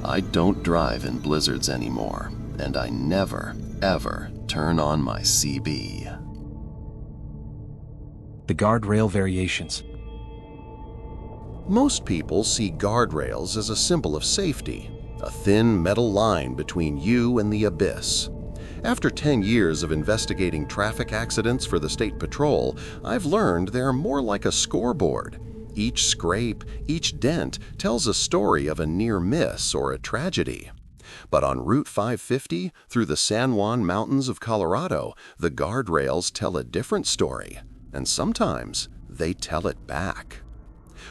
I don't drive in blizzards anymore, and I never, ever turn on my CB. The guardrail variations. Most people see guardrails as a symbol of safety, a thin metal line between you and the abyss. After 10 years of investigating traffic accidents for the State Patrol, I've learned they're more like a scoreboard. Each scrape, each dent tells a story of a near miss or a tragedy. But on Route 550 through the San Juan Mountains of Colorado, the guardrails tell a different story, and sometimes they tell it back.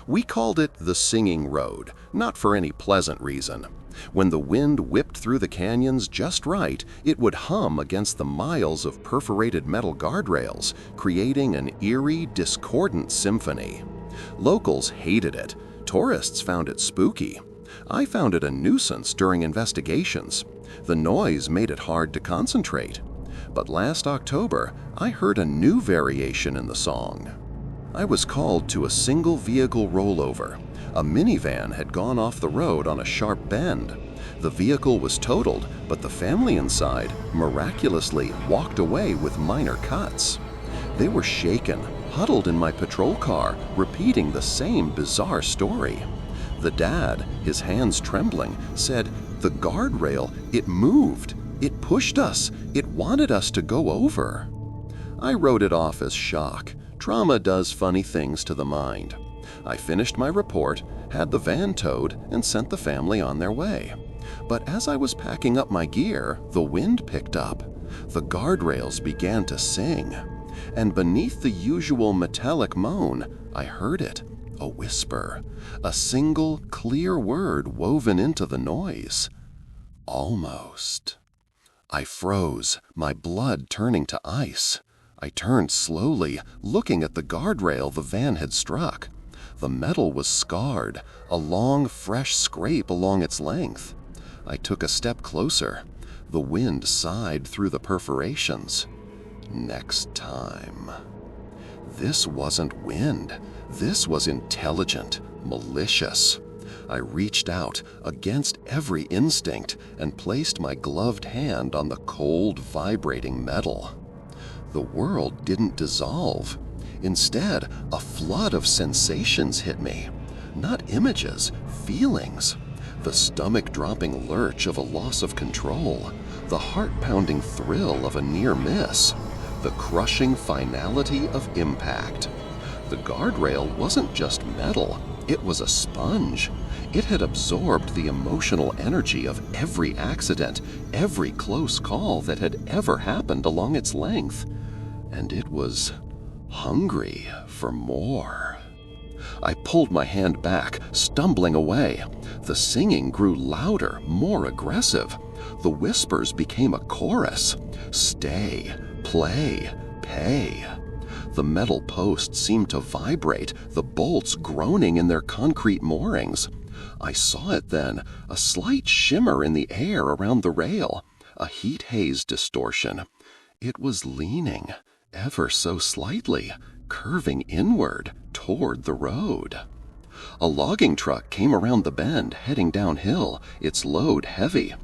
We called it the Singing Road, not for any pleasant reason. When the wind whipped through the canyons just right, it would hum against the miles of perforated metal guardrails, creating an eerie, discordant symphony. Locals hated it. Tourists found it spooky. I found it a nuisance during investigations. The noise made it hard to concentrate. But last October, I heard a new variation in the song. I was called to a single vehicle rollover. A minivan had gone off the road on a sharp bend. The vehicle was totaled, but the family inside miraculously walked away with minor cuts. They were shaken, huddled in my patrol car, repeating the same bizarre story. The dad, his hands trembling, said, "The guardrail, it moved. It pushed us. It wanted us to go over." I wrote it off as shock. Trauma does funny things to the mind. I finished my report, had the van towed, and sent the family on their way. But as I was packing up my gear, the wind picked up. The guardrails began to sing. And beneath the usual metallic moan, I heard it, a whisper, a single, clear word woven into the noise. Almost. I froze, my blood turning to ice. I turned slowly, looking at the guardrail the van had struck. The metal was scarred, a long, fresh scrape along its length. I took a step closer. The wind sighed through the perforations. Next time. This wasn't wind. This was intelligent, malicious. I reached out against every instinct and placed my gloved hand on the cold, vibrating metal. The world didn't dissolve. Instead, a flood of sensations hit me. Not images, feelings. The stomach-dropping lurch of a loss of control. The heart-pounding thrill of a near miss. The crushing finality of impact. The guardrail wasn't just metal, it was a sponge. It had absorbed the emotional energy of every accident, every close call that had ever happened along its length. And it was hungry for more. I pulled my hand back, stumbling away. The singing grew louder, more aggressive. The whispers became a chorus. Stay, play, pay. The metal posts seemed to vibrate, the bolts groaning in their concrete moorings. I saw it then, a slight shimmer in the air around the rail, a heat haze distortion. It was leaning, ever so slightly, curving inward toward the road. A logging truck came around the bend, heading downhill, its load heavy.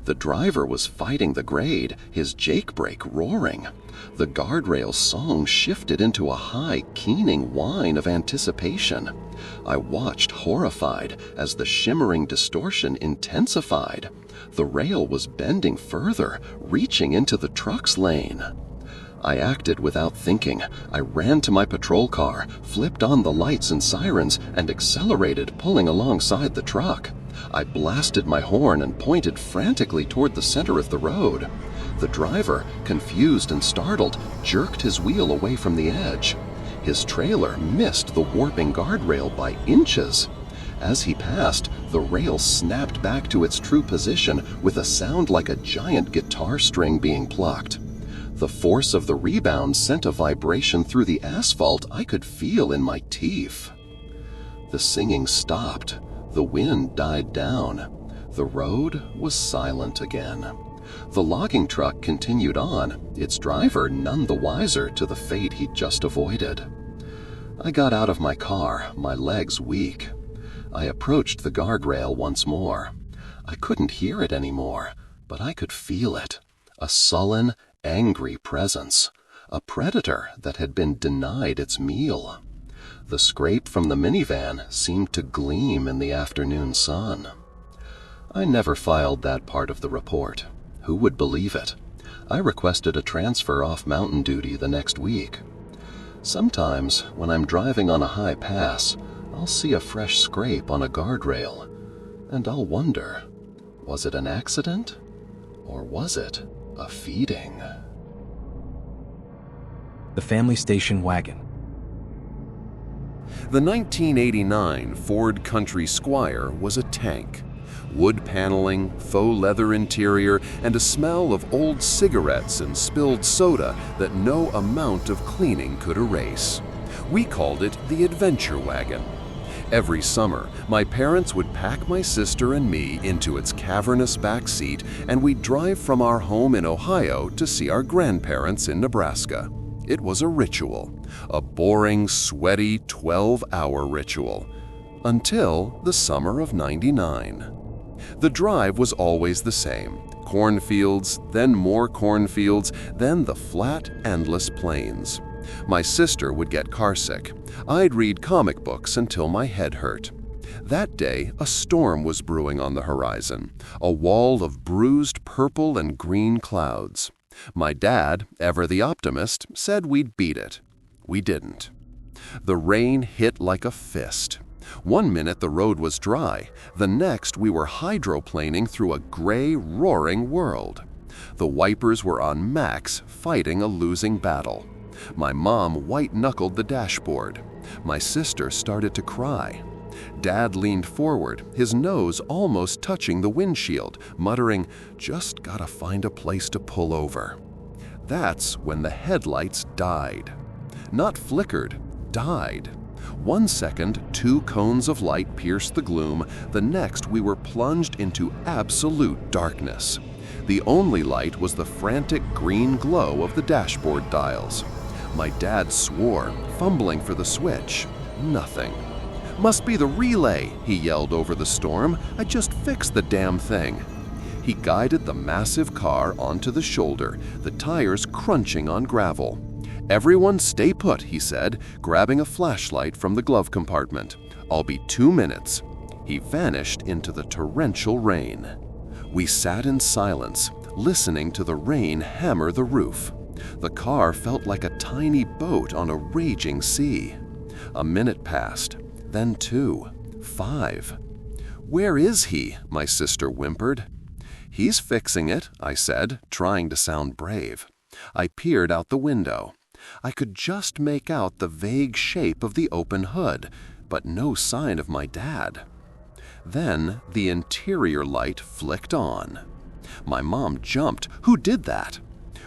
The driver was fighting the grade, his jake brake roaring. The guardrail's song shifted into a high, keening whine of anticipation. I watched horrified as the shimmering distortion intensified. The rail was bending further, reaching into the truck's lane. I acted without thinking. I ran to my patrol car, flipped on the lights and sirens, and accelerated, pulling alongside the truck. I blasted my horn and pointed frantically toward the center of the road. The driver, confused and startled, jerked his wheel away from the edge. His trailer missed the warping guardrail by inches. As he passed, the rail snapped back to its true position with a sound like a giant guitar string being plucked. The force of the rebound sent a vibration through the asphalt I could feel in my teeth. The singing stopped. The wind died down. The road was silent again. The logging truck continued on, its driver none the wiser to the fate he'd just avoided. I got out of my car, my legs weak. I approached the guardrail once more. I couldn't hear it anymore, but I could feel it. A sullen, angry presence. A predator that had been denied its meal. The scrape from the minivan seemed to gleam in the afternoon sun. I never filed that part of the report. Who would believe it? I requested a transfer off mountain duty the next week. Sometimes, when I'm driving on a high pass, I'll see a fresh scrape on a guardrail, and I'll wonder, was it an accident, or was it a feeding? The Family Station Wagon. The 1989 Ford Country Squire was a tank. Wood paneling, faux leather interior, and a smell of old cigarettes and spilled soda that no amount of cleaning could erase. We called it the Adventure Wagon. Every summer, my parents would pack my sister and me into its cavernous back seat, and we'd drive from our home in Ohio to see our grandparents in Nebraska. It was a ritual, a boring, sweaty 12-hour ritual, until the summer of '99. The drive was always the same. Cornfields, then more cornfields, then the flat, endless plains. My sister would get carsick. I'd read comic books until my head hurt. That day, a storm was brewing on the horizon, a wall of bruised purple and green clouds. My dad, ever the optimist, said we'd beat it. We didn't. The rain hit like a fist. One minute the road was dry, the next we were hydroplaning through a gray, roaring world. The wipers were on max, fighting a losing battle. My mom white-knuckled the dashboard. My sister started to cry. Dad leaned forward, his nose almost touching the windshield, muttering, "Just gotta find a place to pull over." That's when the headlights died. Not flickered, died. 1 second, 2 cones of light pierced the gloom. The next, we were plunged into absolute darkness. The only light was the frantic green glow of the dashboard dials. My dad swore, fumbling for the switch. Nothing. "Must be the relay," he yelled over the storm. "I just fixed the damn thing." He guided the massive car onto the shoulder, the tires crunching on gravel. "Everyone stay put," he said, grabbing a flashlight from the glove compartment. "I'll be 2 minutes." He vanished into the torrential rain. We sat in silence, listening to the rain hammer the roof. The car felt like a tiny boat on a raging sea. A minute passed, then 2, 5. "Where is he?" my sister whimpered. "He's fixing it," I said, trying to sound brave. I peered out the window. I could just make out the vague shape of the open hood, but no sign of my dad. Then the interior light flicked on. My mom jumped. "Who did that?"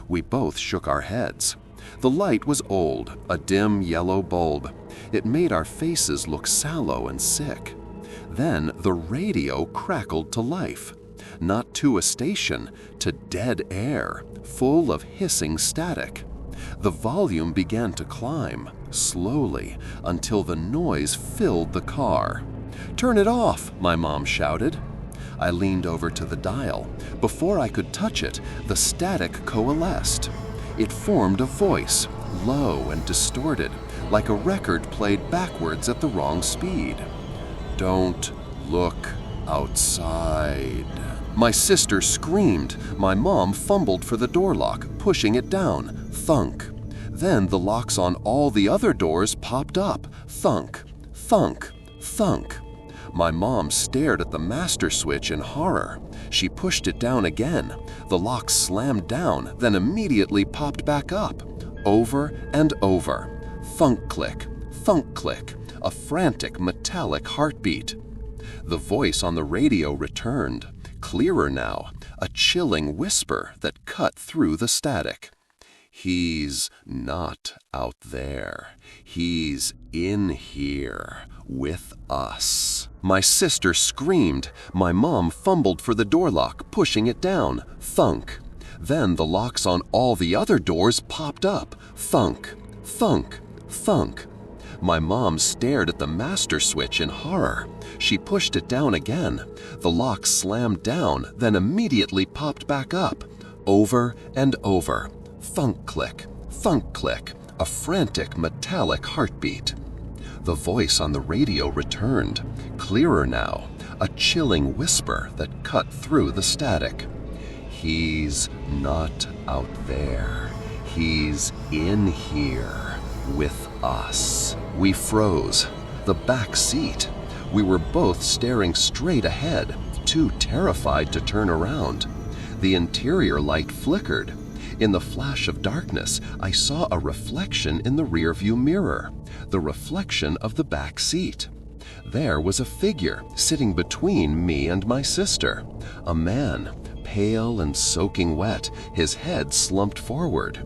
We both shook our heads. The light was old, a dim yellow bulb. It made our faces look sallow and sick. Then the radio crackled to life. Not to a station, to dead air, full of hissing static. The volume began to climb, slowly, until the noise filled the car. "Turn it off," my mom shouted. I leaned over to the dial. Before I could touch it, the static coalesced. It formed a voice, low and distorted, like a record played backwards at the wrong speed. "Don't look outside." My sister screamed. My mom fumbled for the door lock, pushing it down. Thunk. Then the locks on all the other doors popped up. Thunk, thunk, thunk. My mom stared at the master switch in horror. She pushed it down again. The lock slammed down, then immediately popped back up. Over and over. Thunk click, a frantic metallic heartbeat. The voice on the radio returned, clearer now, a chilling whisper that cut through the static. "He's not out there. He's in here with us." My sister screamed. My mom fumbled for the door lock, pushing it down. Thunk. Then the locks on all the other doors popped up. Thunk, thunk, thunk. My mom stared at the master switch in horror. She pushed it down again. The lock slammed down, then immediately popped back up. Over and over. Thunk click, a frantic metallic heartbeat. The voice on the radio returned, clearer now, a chilling whisper that cut through the static. "He's not out there. He's in here with us." We froze. The back seat. We were both staring straight ahead, too terrified to turn around. The interior light flickered. In the flash of darkness, I saw a reflection in the rearview mirror, the reflection of the back seat. There was a figure sitting between me and my sister, a man, pale and soaking wet, his head slumped forward.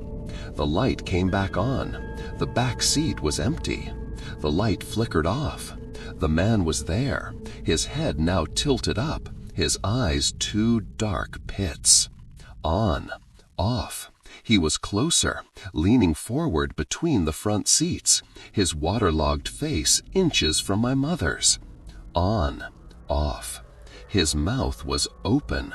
The light came back on. The back seat was empty. The light flickered off. The man was there, his head now tilted up, his eyes 2 dark pits. On, off. He was closer, leaning forward between the front seats, his waterlogged face inches from my mother's. On, off. His mouth was open,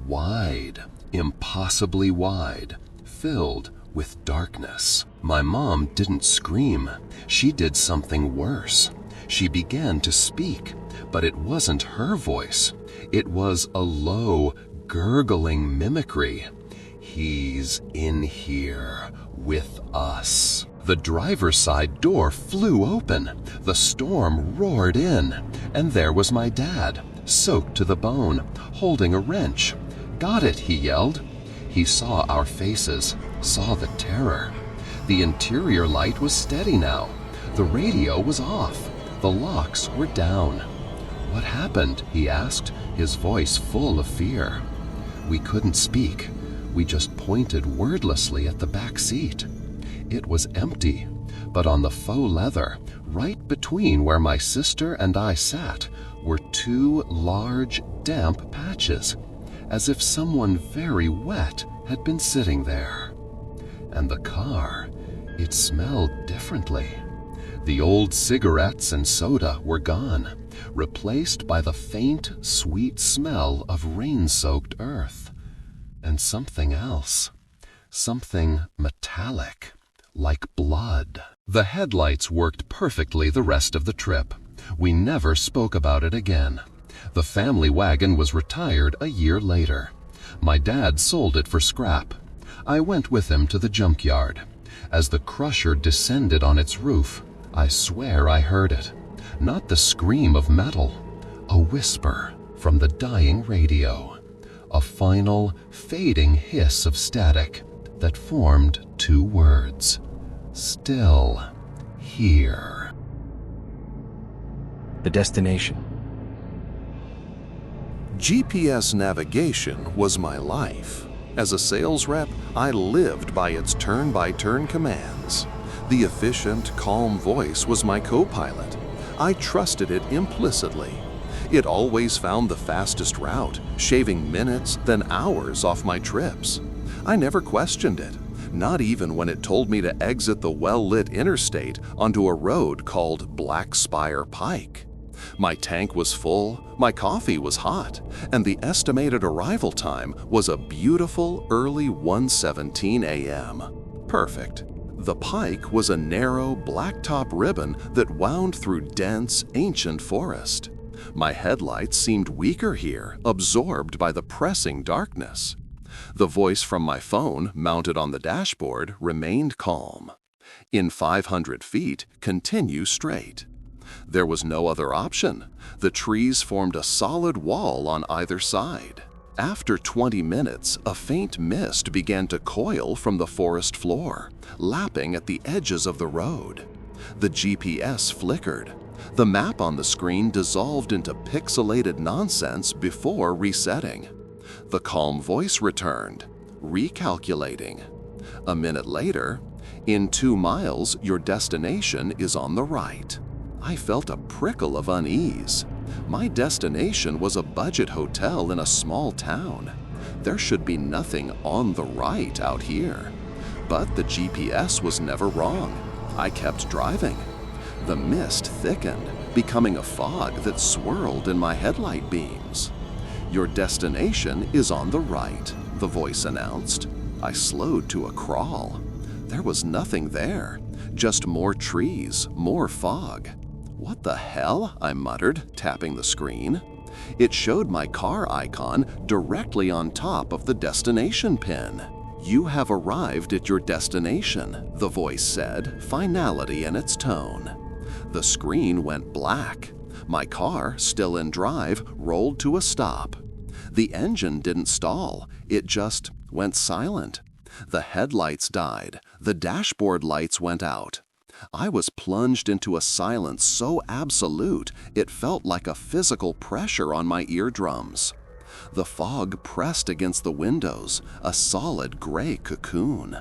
wide, impossibly wide, filled with darkness. My mom didn't scream. She did something worse. She began to speak, but it wasn't her voice. It was a low, gurgling mimicry. "He's in here with us." The driver's side door flew open. The storm roared in, and there was my dad, soaked to the bone, holding a wrench. "Got it," he yelled. He saw our faces, saw the terror. The interior light was steady now. The radio was off. The locks were down. "What happened?" he asked, his voice full of fear. We couldn't speak. We just pointed wordlessly at the back seat. It was empty, but on the faux leather, right between where my sister and I sat, were 2 large, damp patches. as if someone very wet had been sitting there. And the car, it smelled differently. The old cigarettes and soda were gone, replaced by the faint, sweet smell of rain-soaked earth. And something else, something metallic, like blood. The headlights worked perfectly the rest of the trip. We never spoke about it again. The family wagon was retired a year later. My dad sold it for scrap. I went with him to the junkyard. As the crusher descended on its roof, I swear I heard it. Not the scream of metal, a whisper from the dying radio. A final, fading hiss of static that formed two words. Still here. The destination. GPS navigation was my life. As a sales rep, I lived by its turn-by-turn commands. The efficient, calm voice was my co-pilot. I trusted it implicitly. It always found the fastest route, shaving minutes, then hours off my trips. I never questioned it, not even when it told me to exit the well-lit interstate onto a road called Black Spire Pike. My tank was full, my coffee was hot, and the estimated arrival time was a beautiful early 1:17 a.m. Perfect. The Pike was a narrow, blacktop ribbon that wound through dense, ancient forest. My headlights seemed weaker here, absorbed by the pressing darkness. The voice from my phone, mounted on the dashboard, remained calm. In 500 feet, continue straight. There was no other option. The trees formed a solid wall on either side. After 20 minutes, a faint mist began to coil from the forest floor, lapping at the edges of the road. The GPS flickered. The map on the screen dissolved into pixelated nonsense before resetting. The calm voice returned, recalculating. A minute later, in 2 miles, your destination is on the right. I felt a prickle of unease. My destination was a budget hotel in a small town. There should be nothing on the right out here. But the GPS was never wrong. I kept driving. The mist thickened, becoming a fog that swirled in my headlight beams. Your destination is on the right, the voice announced. I slowed to a crawl. There was nothing there, just more trees, more fog. What the hell? I muttered, tapping the screen. It showed my car icon directly on top of the destination pin. You have arrived at your destination, the voice said, finality in its tone. The screen went black. My car, still in drive, rolled to a stop. The engine didn't stall, it just went silent. The headlights died, the dashboard lights went out. I was plunged into a silence so absolute it felt like a physical pressure on my eardrums. The fog pressed against the windows, a solid gray cocoon.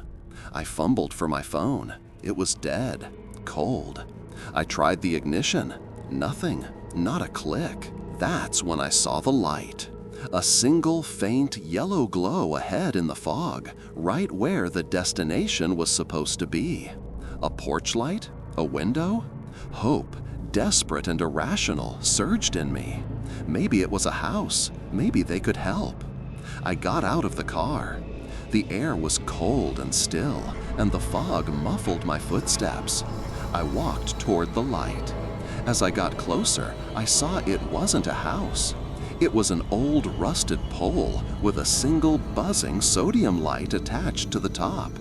I fumbled for my phone. It was dead, cold. I tried the ignition. Nothing, not a click. That's when I saw the light. A single faint yellow glow ahead in the fog, right where the destination was supposed to be. A porch light? A window? Hope, desperate and irrational, surged in me. Maybe it was a house. Maybe they could help. I got out of the car. The air was cold and still, and the fog muffled my footsteps. I walked toward the light. As I got closer, I saw it wasn't a house. It was an old rusted pole with a single buzzing sodium light attached to the top.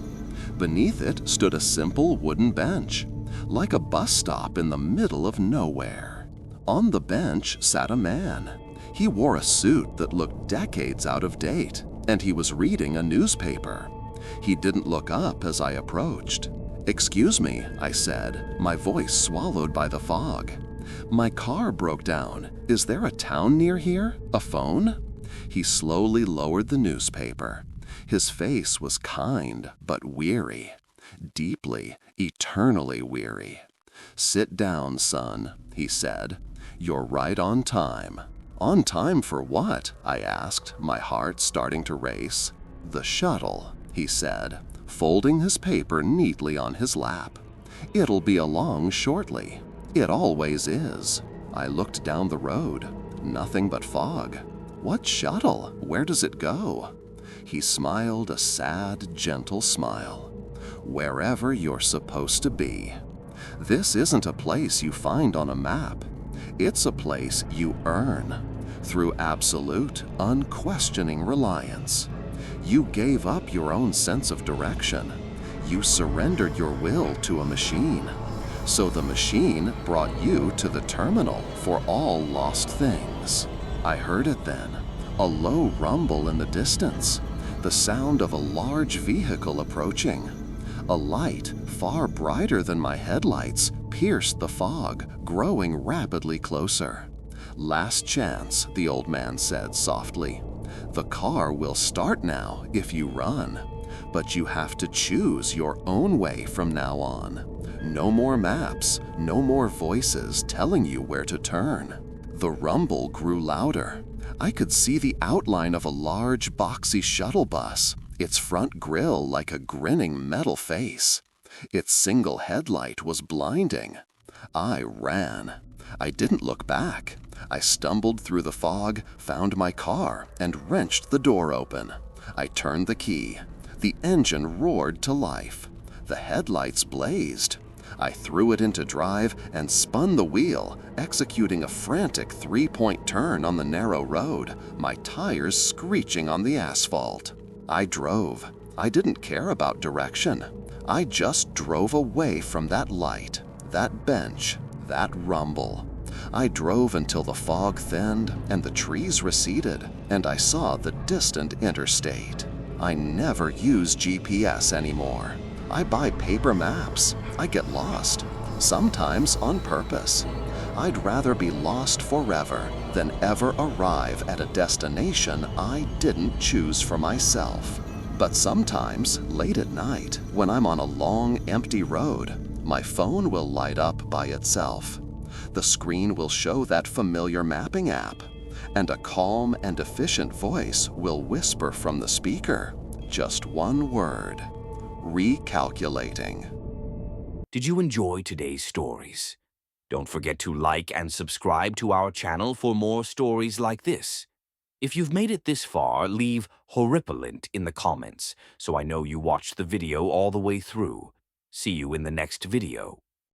Beneath it stood a simple wooden bench, like a bus stop in the middle of nowhere. On the bench sat a man. He wore a suit that looked decades out of date, and he was reading a newspaper. He didn't look up as I approached. "Excuse me," I said, my voice swallowed by the fog. "My car broke down. Is there a town near here? A phone?" He slowly lowered the newspaper. His face was kind but weary, deeply, eternally weary. "Sit down, son," he said. "You're right on time." On time for what? I asked, my heart starting to race. The shuttle, he said, folding his paper neatly on his lap. It'll be along shortly. It always is. I looked down the road. Nothing but fog. What shuttle? Where does it go? He smiled a sad, gentle smile. Wherever you're supposed to be. This isn't a place you find on a map. It's a place you earn through absolute, unquestioning reliance. You gave up your own sense of direction. You surrendered your will to a machine. So the machine brought you to the terminal for all lost things. I heard it then, a low rumble in the distance, the sound of a large vehicle approaching. A light, far brighter than my headlights, pierced the fog, growing rapidly closer. Last chance, the old man said softly. The car will start now if you run, but you have to choose your own way from now on. No more maps, no more voices telling you where to turn. The rumble grew louder. I could see the outline of a large, boxy shuttle bus, its front grille like a grinning metal face. Its single headlight was blinding. I ran. I didn't look back. I stumbled through the fog, found my car, and wrenched the door open. I turned the key. The engine roared to life. The headlights blazed. I threw it into drive and spun the wheel, executing a frantic three-point turn on the narrow road, my tires screeching on the asphalt. I drove. I didn't care about direction. I just drove away from that light, that bench, that rumble. I drove until the fog thinned and the trees receded, and I saw the distant interstate. I never use GPS anymore. I buy paper maps. I get lost, sometimes on purpose. I'd rather be lost forever than ever arrive at a destination I didn't choose for myself. But sometimes, late at night, when I'm on a long, empty road, my phone will light up by itself. The screen will show that familiar mapping app, and a calm and efficient voice will whisper from the speaker just one word: recalculating. Did you enjoy today's stories? Don't forget to like and subscribe to our channel for more stories like this. If you've made it this far, leave horripilent in the comments so I know you watched the video all the way through. See you in the next video.